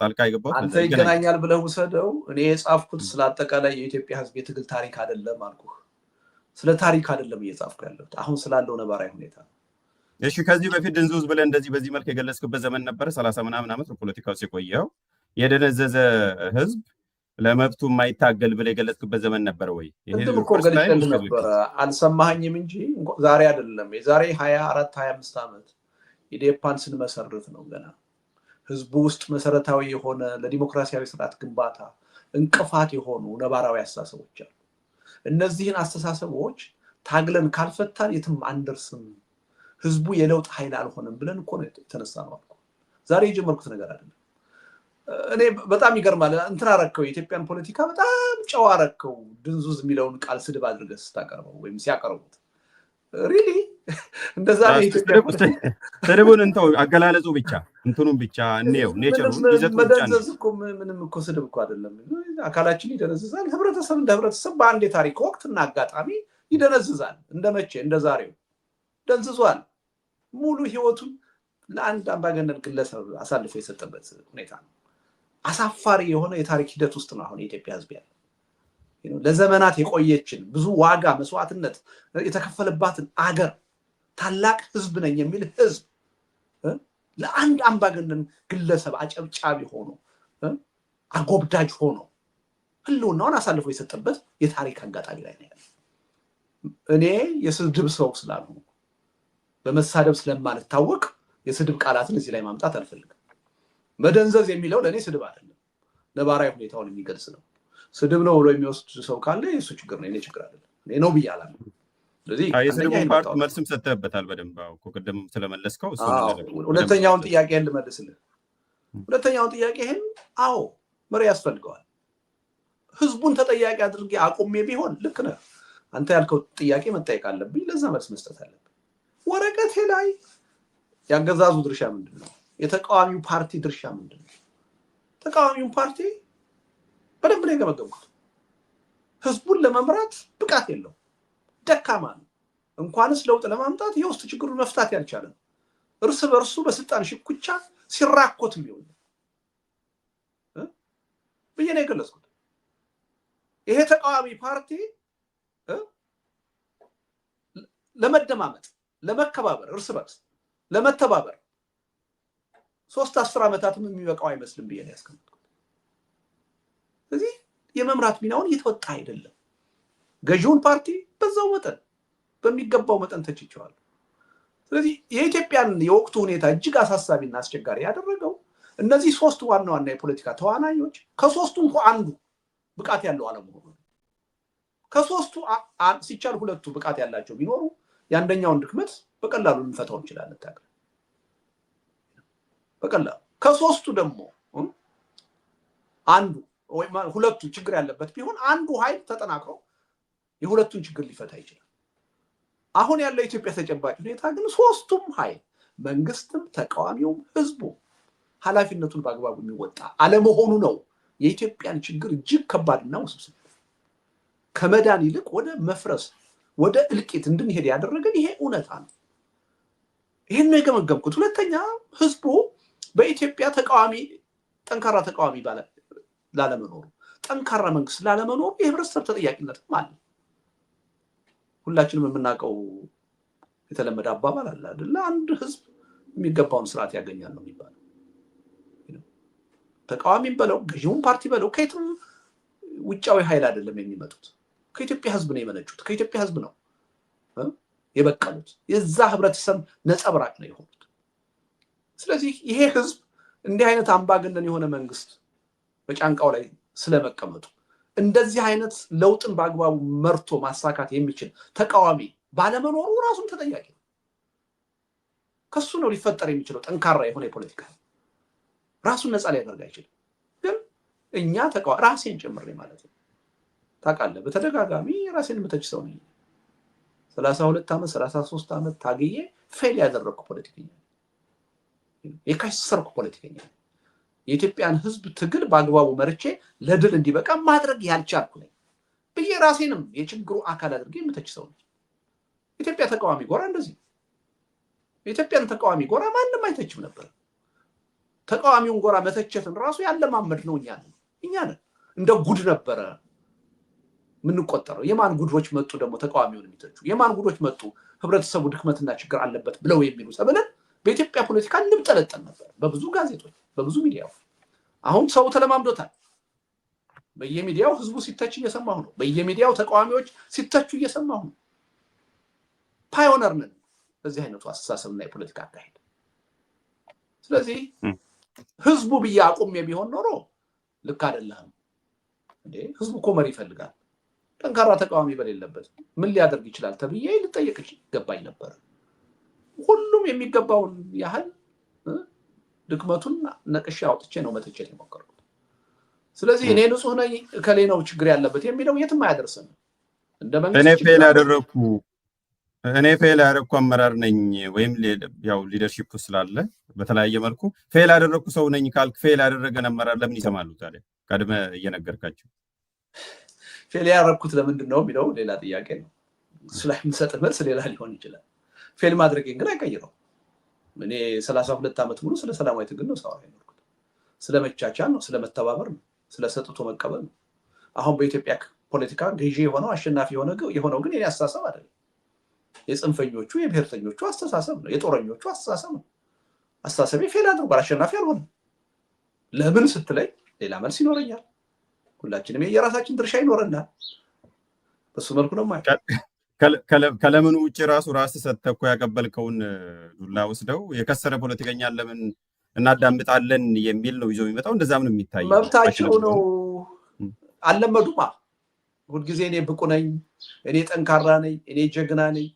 ጣልቃ የገባው አንተ ይገናኛል ብለህ ውሰደው። እኔ የጻፍኩት ስለ አጠቃላይ የኢትዮጵያ ህዝብ የትግል ታሪክ አይደለም አልኩህ። ስለ ታሪክ አይደለም እየጻፍኩ ያለሁት አሁን ስላለው ነባራዊ ሁኔታ። እሺ ከዚህ በፊት ድንዙዝ ብለህ እንደዚህ በዚህ መልክ የገለጽክበት ዘመን ነበረ? 30 ምናምን ዓመት በፖለቲካ ውስጥ የቆየው የደነዘዘ ህዝብ ለመብቱ የማይታገል ብለህ የገለጽክበት ዘመን ነበረ ወይ? ይሄም እኮ ገልጬልህ ነበረ አልሰማኸኝም እንጂ ዛሬ አይደለም የዛሬ 24 25 ዓመት ኢዴፓን ስንመሰርት ነው ገና ህዝቡ ውስጥ መሰረታዊ የሆነ ለዲሞክራሲያዊ ስርዓት ግንባታ እንቅፋት የሆኑ ነባራዊ አስተሳሰቦች አሉ። እነዚህን አስተሳሰቦች ታግለን ካልፈታን የትም አንደርስም፣ ህዝቡ የለውጥ ኃይል አልሆነም ብለን እኮ ነው የተነሳነው አልኩ። ዛሬ የጀመርኩት ነገር አይደለም። እኔ በጣም ይገርማል። እንትን አረከው የኢትዮጵያን ፖለቲካ በጣም ጨዋ አረከው። ድንዙዝ የሚለውን ቃል ስድብ አድርገህ ስታቀርበው ወይም ሲያቀርቡት ሪሊ እንደዛ ነው። ኢትዮጵያ ስድቡን እንተው፣ አገላለጹ ብቻ እንትኑን ብቻ እንየው፣ ኔቸሩን ይዘቱን ብቻ ነው። መደንዘዝ እኮ ምንም እኮ ስድብ እኮ አይደለም። አካላችን ይደነዝዛል። ህብረተሰብ እንደ ህብረተሰብ በአንድ የታሪክ ወቅትና አጋጣሚ ይደነዝዛል። እንደመቼ እንደ ዛሬው ደንዝዟል። ሙሉ ህይወቱን ለአንድ አምባገነን ግለሰብ አሳልፎ የሰጠበት ሁኔታ ነው። አሳፋሪ የሆነ የታሪክ ሂደት ውስጥ ነው አሁን የኢትዮጵያ ህዝብ ያለው። ለዘመናት የቆየችን ብዙ ዋጋ መስዋዕትነት የተከፈለባትን አገር ታላቅ ህዝብ ነኝ የሚል ህዝብ ለአንድ አምባገነን ግለሰብ አጨብጫቢ ሆኖ አጎብዳጅ ሆኖ ህልውናውን አሳልፎ የሰጠበት የታሪክ አጋጣሚ ላይ ነው ያለው። እኔ የስድብ ሰው ስላልሆንኩ በመሳደብ ስለማልታወቅ የስድብ ቃላትን እዚህ ላይ ማምጣት አልፈልግም። መደንዘዝ የሚለው ለእኔ ስድብ አይደለም፣ ነባራዊ ሁኔታውን የሚገልጽ ነው። ስድብ ነው ብሎ የሚወስድ ሰው ካለ የሱ ችግር ነው፣ የኔ ችግር አይደለም። እኔ ነው ብያለሁ። ስለዚህ የስድቡን ፓርት መልስም ሰጥተህበታል በደንብ እኮ ቅድም ስለመለስከው። ሁለተኛውን ጥያቄህን ልመልስልህ። ሁለተኛውን ጥያቄህን አዎ መሪ ያስፈልገዋል። ህዝቡን ተጠያቂ አድርጌ አቁሜ ቢሆን ልክ ነህ። አንተ ያልከው ጥያቄ መጠየቅ አለብኝ፣ ለዛ መልስ መስጠት አለብኝ። ወረቀቴ ላይ ያገዛዙ ድርሻ ምንድን ነው? የተቃዋሚው ፓርቲ ድርሻ ምንድን ነው? ተቃዋሚው ፓርቲ በደንብ ነው የገመገምኩት። ህዝቡን ለመምራት ብቃት የለው፣ ደካማ ነው። እንኳንስ ለውጥ ለማምጣት የውስጥ ችግሩን መፍታት ያልቻለ ነው። እርስ በርሱ በስልጣን ሽኩቻ ሲራኮት ቢሆን ብዬ ነው የገለጽኩት። ይሄ ተቃዋሚ ፓርቲ ለመደማመጥ፣ ለመከባበር፣ እርስ በርስ ለመተባበር 3-10 ዓመታትም የሚበቃው አይመስልም ብዬ ነው ያስቀመጥኩት። ስለዚህ የመምራት ሚናውን እየተወጣ አይደለም። ገዢውን ፓርቲ በዛው መጠን በሚገባው መጠን ተችቸዋለሁ። ስለዚህ የኢትዮጵያን የወቅቱ ሁኔታ እጅግ አሳሳቢና አስቸጋሪ ያደረገው እነዚህ 3 ዋና ዋና የፖለቲካ ተዋናዮች ከ3ቱ እንኳን አንዱ ብቃት ያለው አለመሆኑ ነው። ከ3ቱ ሲቻል 2ቱ ብቃት ያላቸው ቢኖሩ የአንደኛውን ድክመት በቀላሉ ልንፈታው እንችላለን። ታዲያ በቀላሉ ከ3ቱ ደግሞ አንዱ ወይ 2ቱ ችግር ያለበት ቢሆን አንዱ ኃይል ተጠናክሮ የሁለቱን ችግር ሊፈታ ይችላል። አሁን ያለው የኢትዮጵያ ተጨባጭ ሁኔታ ግን 3ቱም ኃይል መንግስትም፣ ተቃዋሚውም፣ ህዝቡ ኃላፊነቱን በአግባቡ የሚወጣ አለመሆኑ ነው የኢትዮጵያን ችግር እጅግ ከባድና ውስብስብ ከመዳን ይልቅ ወደ መፍረስ ወደ እልቂት እንድንሄድ ያደረገን ይሄ እውነታ ነው። ይሄን ነው የገመገምኩት። ሁለተኛ ህዝቡ በኢትዮጵያ ጠንካራ ተቃዋሚ ላለመኖሩ፣ ጠንካራ መንግስት ላለመኖሩ የህብረተሰብ ተጠያቂነትም አለ። ሁላችንም የምናውቀው የተለመደ አባባል አለ አይደል? አንድ ህዝብ የሚገባውን ስርዓት ያገኛል ነው የሚባለው። ተቃዋሚም በለው ገዢውን ፓርቲ በለው ከየትም ውጫዊ ኃይል አይደለም የሚመጡት፣ ከኢትዮጵያ ህዝብ ነው የመነጩት፣ ከኢትዮጵያ ህዝብ ነው የበቀሉት፣ የዛ ህብረተሰብ ነጸብራቅ ነው የሆኑት። ስለዚህ ይሄ ህዝብ እንዲህ አይነት አምባገነን የሆነ መንግስት በጫንቃው ላይ ስለመቀመጡ እንደዚህ አይነት ለውጥን በአግባቡ መርቶ ማሳካት የሚችል ተቃዋሚ ባለመኖሩ ራሱን ተጠያቂ ነው። ከሱ ነው ሊፈጠር የሚችለው ጠንካራ የሆነ የፖለቲካ ራሱን ነፃ ሊያደርግ አይችልም። ግን እኛ ራሴን ጨምሬ ማለት ነው ታውቃለህ፣ በተደጋጋሚ ራሴን የምተች ሰው ነኝ። 32 ዓመት 33 ዓመት ታግዬ ፌል ያደረግኩ ፖለቲከኛ፣ የከሰርኩ ፖለቲከኛ፣ የኢትዮጵያን ሕዝብ ትግል በአግባቡ መርቼ ለድል እንዲበቃ ማድረግ ያልቻልኩ ነኝ ብዬ ራሴንም የችግሩ አካል አድርጌ የምተች ሰው ነኝ። ኢትዮጵያ ተቃዋሚ ጎራ እንደዚህ ነው። የኢትዮጵያን ተቃዋሚ ጎራ ማንም አይተችም ነበር። ተቃዋሚውን ጎራ መተቸትን ራሱ ያለማመድ ነው እኛ ነን። እንደ ጉድ ነበረ ምንቆጠረው። የማን ጉዶች መጡ ደግሞ ተቃዋሚውን የሚተቹ? የማን ጉዶች መጡ ህብረተሰቡ ድክመትና ችግር አለበት ብለው የሚሉ ሰብለን በኢትዮጵያ ፖለቲካ እንምጠለጠል ነበር፣ በብዙ ጋዜጦች፣ በብዙ ሚዲያው። አሁን ሰው ተለማምዶታል። በየሚዲያው ህዝቡ ሲተች እየሰማሁ ነው። በየሚዲያው ተቃዋሚዎች ሲተቹ እየሰማሁ ነው። ፓዮነር ነን በዚህ አይነቱ አስተሳሰብና የፖለቲካ አካሄድ። ስለዚህ ህዝቡ ብዬ አቁሜ ቢሆን ኖሮ ልክ አይደለም እንዴ፣ ህዝቡ እኮ መሪ ይፈልጋል፣ ጠንካራ ተቃዋሚ በሌለበት ምን ሊያደርግ ይችላል ተብዬ ልጠየቅ ይገባኝ ነበር። ሁሉም የሚገባውን ያህል ድክመቱን ነቅሼ አውጥቼ ነው መተቸት የሞከርኩት። ስለዚህ እኔ ንጹህ ነኝ ከሌ ነው ችግር ያለበት የሚለው የትም አያደርስም። እንደ መንግስት እኔ ፌል ያደረኩ አመራር ነኝ ወይም ያው ሊደርሺፕ ስላለ በተለያየ መልኩ ፌል ያደረኩ ሰው ነኝ ካልክ ፌል ያደረገን አመራር ለምን ይሰማሉ ታዲያ? ቀድመ እየነገርካቸው ፌል ያደረኩት ለምንድን ነው የሚለው ሌላ ጥያቄ ነው። ስለምሰጥ መልስ ሌላ ሊሆን ይችላል። ፌል ማድረጌን ግን አይቀይረው። እኔ 32 ዓመት ሙሉ ስለ ሰላማዊ ትግል ነው ሳወራ የኖርኩት። ስለ መቻቻል ነው፣ ስለ መተባበር ነው፣ ስለ ሰጥቶ መቀበል ነው። አሁን በኢትዮጵያ ፖለቲካ ገዢ የሆነው አሸናፊ የሆነው ግን የኔ አስተሳሰብ አይደለም። የጽንፈኞቹ የብሔርተኞቹ አስተሳሰብ ነው፣ የጦረኞቹ አስተሳሰብ ነው። አስተሳሰቤ ፌል አድርጓል፣ አሸናፊ አልሆነም። ለምን ስትለኝ ሌላ መልስ ይኖረኛል። ሁላችንም የራሳችን ድርሻ ይኖረናል። በሱ መልኩ ነው ማለት ከለምኑ ውጭ ራስ ሰጥተህ እኮ ያቀበልከውን ዱላ ወስደው የከሰረ ፖለቲከኛ ለምን እናዳምጣለን የሚል ነው ይዞ የሚመጣው። እንደዛም ነው የሚታየው። መብታቸው ነው። አልለመዱማ። ሁልጊዜ እኔ ብቁ ነኝ፣ እኔ ጠንካራ ነኝ፣ እኔ ጀግና ነኝ፣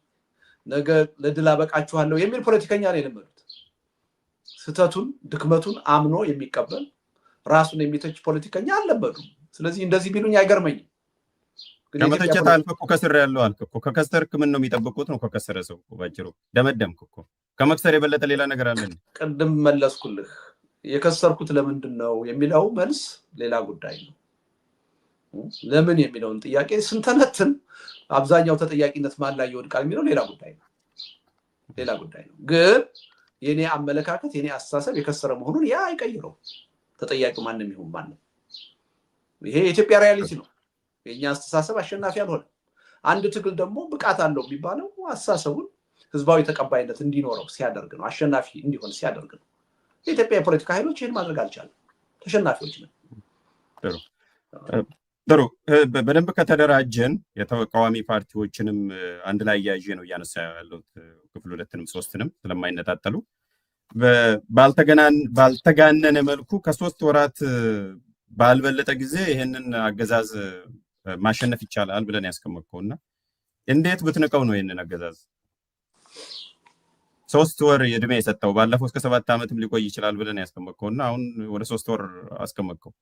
ነገ ለድል አበቃችኋለሁ የሚል ፖለቲከኛ ነው የለመዱት። ስህተቱን ድክመቱን አምኖ የሚቀበል ራሱን የሚተች ፖለቲከኛ አልለመዱም። ስለዚህ እንደዚህ ቢሉኝ አይገርመኝም። ከመተቸት አልፈህ እኮ ከስር ያለው አልክ እኮ። ከከሰርክ ምን ነው የሚጠብቁት ነው? ከከሰረ ሰው ባጭሩ ደመደምክ እኮ። ከመክሰር የበለጠ ሌላ ነገር አለ? ቅድም መለስኩልህ። የከሰርኩት ለምንድን ነው የሚለው መልስ ሌላ ጉዳይ ነው። ለምን የሚለውን ጥያቄ ስንተነትን አብዛኛው ተጠያቂነት ማን ላይ ይወድቃል የሚለው ሌላ ጉዳይ ነው። ግን የኔ አመለካከት የኔ አስተሳሰብ የከሰረ መሆኑን ያ አይቀይረው። ተጠያቂው ማንም ይሁን ማንም፣ ይሄ የኢትዮጵያ ሪያሊቲ ነው። የኛ አስተሳሰብ አሸናፊ አልሆነ። አንድ ትግል ደግሞ ብቃት አለው የሚባለው አስተሳሰቡን ህዝባዊ ተቀባይነት እንዲኖረው ሲያደርግ ነው፣ አሸናፊ እንዲሆን ሲያደርግ ነው። የኢትዮጵያ የፖለቲካ ኃይሎች ይህን ማድረግ አልቻለም፣ ተሸናፊዎች ነው። ጥሩ። በደንብ ከተደራጀን የተቃዋሚ ፓርቲዎችንም አንድ ላይ እያዤ ነው እያነሳ ያለሁት፣ ክፍል 2ንም 3ንም ስለማይነጣጠሉ ባልተጋነነ መልኩ ከ3 ወራት ባልበለጠ ጊዜ ይህንን አገዛዝ ማሸነፍ ይቻላል ብለን ያስቀመጥከውና እንዴት ብትንቀው ነው ይህንን አገዛዝ 3 ወር የእድሜ የሰጠው? ባለፈው እስከ 7 ዓመትም ሊቆይ ይችላል ብለን ያስቀመጥከውና አሁን ወደ 3 ወር አስቀመጥከው።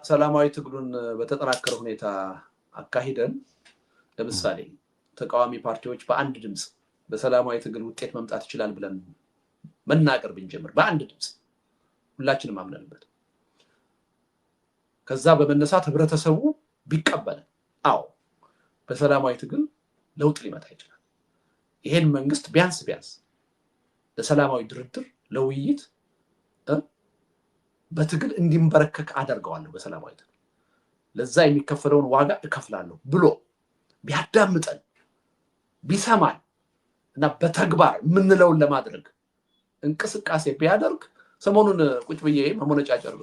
ሰላማዊ ትግሉን በተጠናከረ ሁኔታ አካሂደን ለምሳሌ ተቃዋሚ ፓርቲዎች በአንድ ድምፅ በሰላማዊ ትግል ውጤት መምጣት ይችላል ብለን መናገር ብንጀምር፣ በአንድ ድምፅ ሁላችንም አምነንበት፣ ከዛ በመነሳት ህብረተሰቡ ቢቀበለን፣ አዎ በሰላማዊ ትግል ለውጥ ሊመጣ ይችላል። ይሄን መንግስት ቢያንስ ለሰላማዊ ድርድር ለውይይት በትግል እንዲንበረከክ አደርገዋለሁ። በሰላማዊ ትግል ለዛ የሚከፈለውን ዋጋ እከፍላለሁ ብሎ ቢያዳምጠን ቢሰማን እና በተግባር የምንለውን ለማድረግ እንቅስቃሴ ቢያደርግ፣ ሰሞኑን ቁጭ ብዬ መሞነጫጨር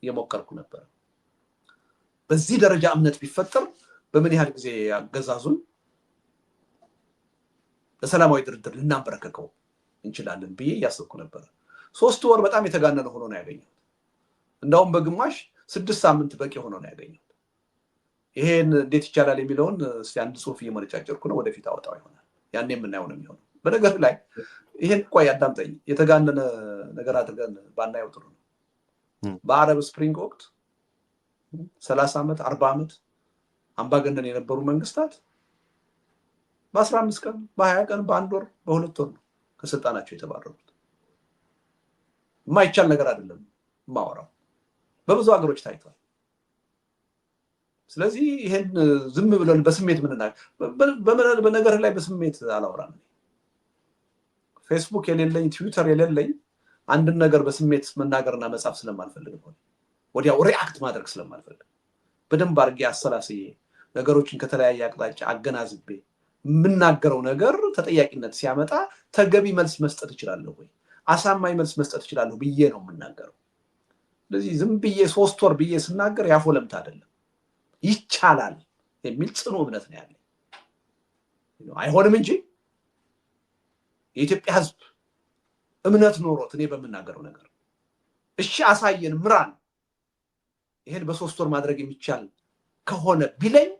እየሞከርኩ ነበር። በዚህ ደረጃ እምነት ቢፈጠር በምን ያህል ጊዜ አገዛዙን ለሰላማዊ ድርድር ልናንበረከከው እንችላለን ብዬ እያሰብኩ ነበር። 3 ወር በጣም የተጋነነ ሆኖ ነው ያገኘሁት። እንዳውም በግማሽ 6 ሳምንት በቂ ሆኖ ነው ያገኘው። ይሄን እንዴት ይቻላል የሚለውን እስቲ አንድ ጽሁፍ እየመረጫጨርኩ ነው፣ ወደፊት አወጣው ይሆናል። ያኔ የምናየው ነው የሚሆነው። በነገር ላይ ይሄን ቆይ አዳምጠኝ፣ የተጋነነ ነገር አድርገን ባናየው ጥሩ ነው። በአረብ ስፕሪንግ ወቅት 30 ዓመት 40 ዓመት አምባገነን የነበሩ መንግስታት በ15 ቀን በ20 ቀን በአንድ ወር በሁለት ወር ነው ከስልጣናቸው የተባረሩት። የማይቻል ነገር አይደለም ማወራው፣ በብዙ ሀገሮች ታይቷል። ስለዚህ ይሄን ዝም ብለን በስሜት በነገር ላይ በስሜት አላወራም። ፌስቡክ የሌለኝ ትዊተር የሌለኝ አንድን ነገር በስሜት መናገርና መጻፍ ስለማልፈልግ ነው። ወዲያው ሪአክት ማድረግ ስለማልፈልግ በደንብ አድርጌ አሰላስዬ ነገሮችን ከተለያየ አቅጣጫ አገናዝቤ የምናገረው ነገር ተጠያቂነት ሲያመጣ ተገቢ መልስ መስጠት እችላለሁ ወይ አሳማኝ መልስ መስጠት እችላለሁ ብዬ ነው የምናገረው። ስለዚህ ዝም ብዬ 3 ወር ብዬ ስናገር ያፎለምት አይደለም፣ ይቻላል የሚል ጽኑ እምነት ነው ያለኝ። አይሆንም እንጂ የኢትዮጵያ ሕዝብ እምነት ኖሮት እኔ በምናገረው ነገር እሺ አሳየን ምራን፣ ይሄን በ3 ወር ማድረግ የሚቻል ከሆነ ቢለኝ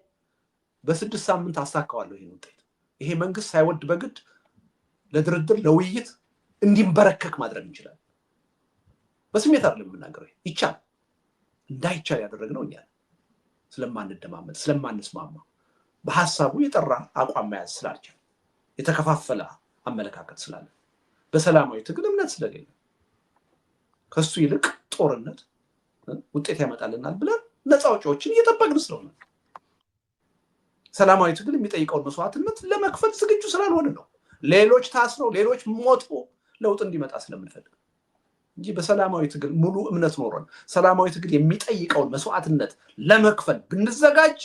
በ6 ሳምንት አሳካዋለሁ ይሄን ውጤት። ይሄ መንግስት ሳይወድ በግድ ለድርድር ለውይይት እንዲንበረከክ ማድረግ እንችላለን። በስሜት አይደለም የምናገረው፣ ይቻላል። እንዳይቻል ያደረግነው እኛ ስለማንደማመጥ ስለማንስማማ፣ በሐሳቡ የጠራ አቋም መያዝ ስላልቻለ፣ የተከፋፈለ አመለካከት ስላለ፣ በሰላማዊ ትግል እምነት ስለሌለ፣ ከሱ ይልቅ ጦርነት ውጤት ያመጣልናል ብለን ነፃ አውጪዎችን እየጠበቅን ስለሆነ ሰላማዊ ትግል የሚጠይቀውን መስዋዕትነት ለመክፈል ዝግጁ ስላልሆነ ነው። ሌሎች ታስረው ሌሎች ሞቶ ለውጥ እንዲመጣ ስለምንፈልግ እንጂ በሰላማዊ ትግል ሙሉ እምነት ኖሮን ሰላማዊ ትግል የሚጠይቀውን መስዋዕትነት ለመክፈል ብንዘጋጅ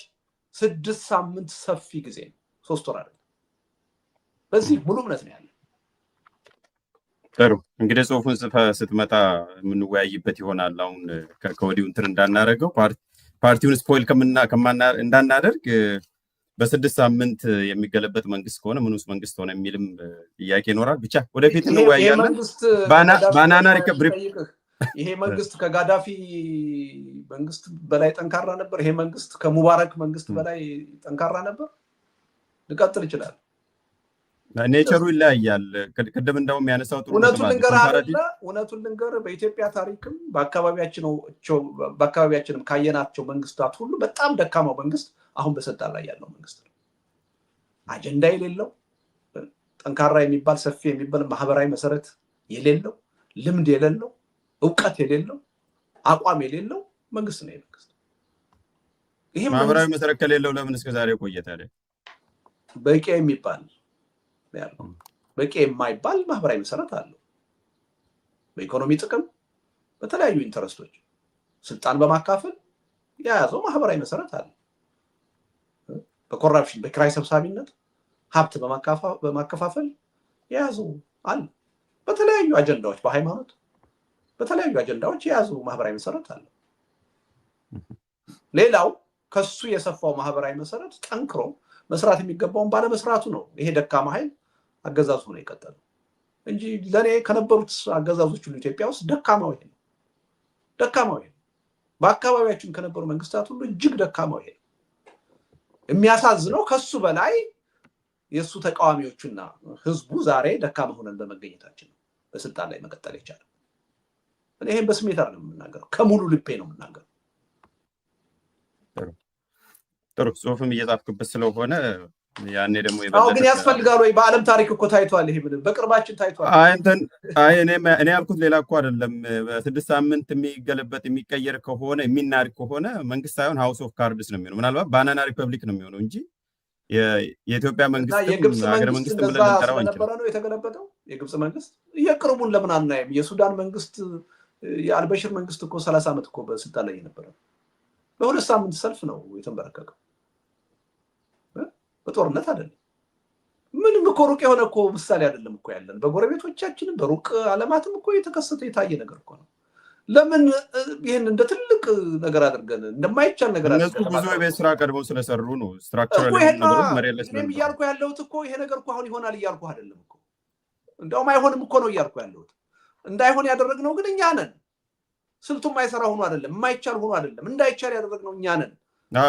6 ሳምንት ሰፊ ጊዜ ነው፣ 3 ወር አይደለም። በዚህ ሙሉ እምነት ነው ያለው። ጥሩ እንግዲህ ጽሁፉን ጽፈህ ስትመጣ የምንወያይበት ይሆናል። አሁን ከወዲሁ እንትን እንዳናደርገው ፓርቲውን ስፖይል እንዳናደርግ በ6 ሳምንት የሚገለበጥ መንግስት ከሆነ ምን ውስጥ መንግስት ሆነ የሚልም ጥያቄ ይኖራል። ብቻ ወደፊት እንወያያለን። ባናና ሪከብሪክ ይሄ መንግስት ከጋዳፊ መንግስት በላይ ጠንካራ ነበር። ይሄ መንግስት ከሙባረክ መንግስት በላይ ጠንካራ ነበር። ልቀጥል ይችላል። ኔቸሩ ይለያያል። ቅድም እንደውም ያነሳው ጥሩ እውነቱን ልንገር፣ በኢትዮጵያ ታሪክም በአካባቢያችንም ካየናቸው መንግስታት ሁሉ በጣም ደካማው መንግስት አሁን በስልጣን ላይ ያለው መንግስት ነው። አጀንዳ የሌለው ጠንካራ የሚባል ሰፊ የሚባል ማህበራዊ መሰረት የሌለው ልምድ የሌለው እውቀት የሌለው አቋም የሌለው መንግስት ነው መንግስት። ይሄ ማህበራዊ መሰረት ከሌለው ለምን እስከዛሬ ቆየ ታዲያ? በቂ የሚባል ያለው በቂ የማይባል ማህበራዊ መሰረት አለው። በኢኮኖሚ ጥቅም፣ በተለያዩ ኢንተረስቶች ስልጣን በማካፈል የያዘው ማህበራዊ መሰረት አለ። በኮራፕሽን በክራይ ሰብሳቢነት ሀብት በማከፋፈል የያዘው አለ። በተለያዩ አጀንዳዎች በሃይማኖት በተለያዩ አጀንዳዎች የያዘው ማህበራዊ መሰረት አለ። ሌላው ከሱ የሰፋው ማህበራዊ መሰረት ጠንክሮ መስራት የሚገባውን ባለመስራቱ ነው ይሄ ደካማ ኃይል አገዛዙ ነው የቀጠለው እንጂ ለኔ ከነበሩት አገዛዞች ሁሉ ኢትዮጵያ ውስጥ ደካማው ይሄ ነው። ደካማው ይሄ በአካባቢያችን ከነበሩ መንግስታት ሁሉ እጅግ ደካማው ይሄ። የሚያሳዝነው ከሱ በላይ የሱ ተቃዋሚዎችና ህዝቡ ዛሬ ደካማ ሆነን በመገኘታችን ነው በስልጣን ላይ መቀጠል የቻለው። እኔ ይሄን በስሜት አይደለም የምናገረው፣ ከሙሉ ልቤ ነው የምናገረው። ጥሩ ጽሁፍም እየጻፍክበት ስለሆነ ያኔ ደግሞ ግን ያስፈልጋል ወይ? በአለም ታሪክ እኮ ታይቷል። ይሄ ምንም በቅርባችን ታይቷል። እኔ ያልኩት ሌላ እኮ አይደለም። በ6 ሳምንት የሚገለበጥ የሚቀየር ከሆነ የሚናድ ከሆነ መንግስት ሳይሆን ሃውስ ኦፍ ካርድስ ነው የሚሆነው። ምናልባት ባናና ሪፐብሊክ ነው የሚሆነው እንጂ የኢትዮጵያ መንግስት ሀገረ መንግስት ብለን ልንጠራው አንችልም። ነው የተገለበጠው የግብጽ መንግስት። የቅርቡን ለምን አናይም? የሱዳን መንግስት የአልበሽር መንግስት እኮ 30 ዓመት እኮ በስልጣን ላይ የነበረ በ2 ሳምንት ሰልፍ ነው የተንበረከከው። በጦርነት አይደለም። ምንም እኮ ሩቅ የሆነ እኮ ምሳሌ አይደለም እኮ ያለን። በጎረቤቶቻችንም በሩቅ ዓለማትም እኮ የተከሰተ የታየ ነገር እኮ ነው። ለምን ይሄን እንደ ትልቅ ነገር አድርገን እንደማይቻል ነገር አድርገን እነሱ ብዙ የቤት ስራ ቀድመው ስለሰሩ ነው። ስትራክቸራል ነገሮች መሬት ላይ ስለምን እያልኩ ያለሁት እኮ ይሄ ነገር እኮ አሁን ይሆናል እያልኩ አይደለም እኮ። እንደውም አይሆንም እኮ ነው እያልኩ ያለሁት። እንዳይሆን ያደረግነው ግን እኛ ነን። ስልቱ የማይሰራ ሆኖ አይደለም፣ የማይቻል ሆኖ አይደለም። እንዳይቻል ያደረግነው እኛ ነን።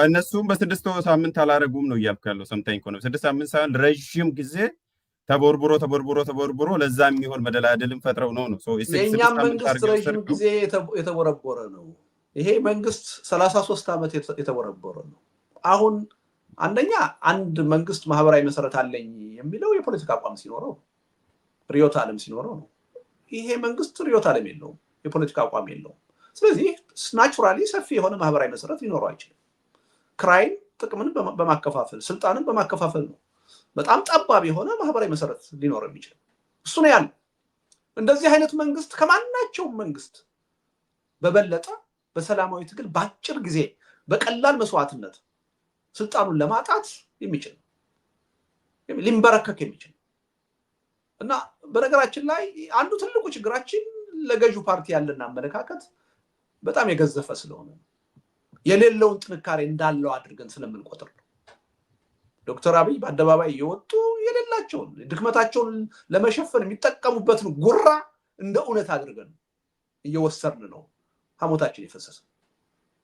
እነሱም በ6 ሳምንት አላረጉም ነው እያልኩ ያለው። ሰምተኝ ከሆነ 6 ሳምንት ሳይሆን ረዥም ጊዜ ተቦርቡሮ ለዛ የሚሆን መደላደልን ፈጥረው ነው። የእኛም መንግስት ረዥም ጊዜ የተቦረቦረ ነው። ይሄ መንግስት 33 ዓመት የተቦረቦረ ነው። አሁን አንደኛ አንድ መንግስት ማህበራዊ መሰረት አለኝ የሚለው የፖለቲካ አቋም ሲኖረው ርዕዮተ ዓለም ሲኖረው ነው። ይሄ መንግስት ርዕዮተ ዓለም የለውም፣ የፖለቲካ አቋም የለውም። ስለዚህ ናቹራሊ ሰፊ የሆነ ማህበራዊ መሰረት ሊኖረው አይችልም። ክራይም ጥቅምን በማከፋፈል ስልጣንን በማከፋፈል ነው በጣም ጠባብ የሆነ ማህበራዊ መሰረት ሊኖረው የሚችል እሱ ነው ያለው። እንደዚህ አይነት መንግስት ከማናቸውም መንግስት በበለጠ በሰላማዊ ትግል በአጭር ጊዜ በቀላል መስዋዕትነት ስልጣኑን ለማጣት የሚችል ሊንበረከክ የሚችል እና በነገራችን ላይ አንዱ ትልቁ ችግራችን ለገዢው ፓርቲ ያለን አመለካከት በጣም የገዘፈ ስለሆነ የሌለውን ጥንካሬ እንዳለው አድርገን ስለምንቆጥር ነው። ዶክተር አብይ በአደባባይ የወጡ የሌላቸውን ድክመታቸውን ለመሸፈን የሚጠቀሙበትን ጉራ እንደ እውነት አድርገን እየወሰርን ነው ሐሞታችን የፈሰሰ።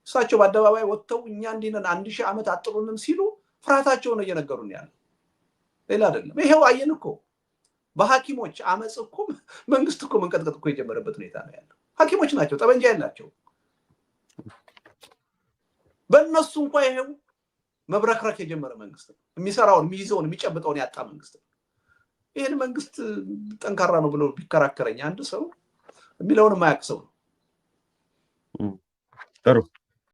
እሳቸው በአደባባይ ወጥተው እኛ እንዲነን 1000 ዓመት አጥሩንም ሲሉ ፍርሃታቸውን እየነገሩን ያለ ሌላ አይደለም። ይሄው አየን እኮ በሐኪሞች አመጽ እኮ መንግስት እኮ መንቀጥቀጥ እኮ የጀመረበት ሁኔታ ነው ያለው። ሐኪሞች ናቸው፣ ጠበንጃ ያላቸው። በእነሱ እንኳን ይሄው መብረክረክ የጀመረ መንግስት ነው። የሚሰራውን የሚይዘውን የሚጨብጠውን ያጣ መንግስት ነው። ይሄን መንግስት ጠንካራ ነው ብሎ ቢከራከረኝ አንድ ሰው የሚለውን የማያውቅ ሰው ነው። ጥሩ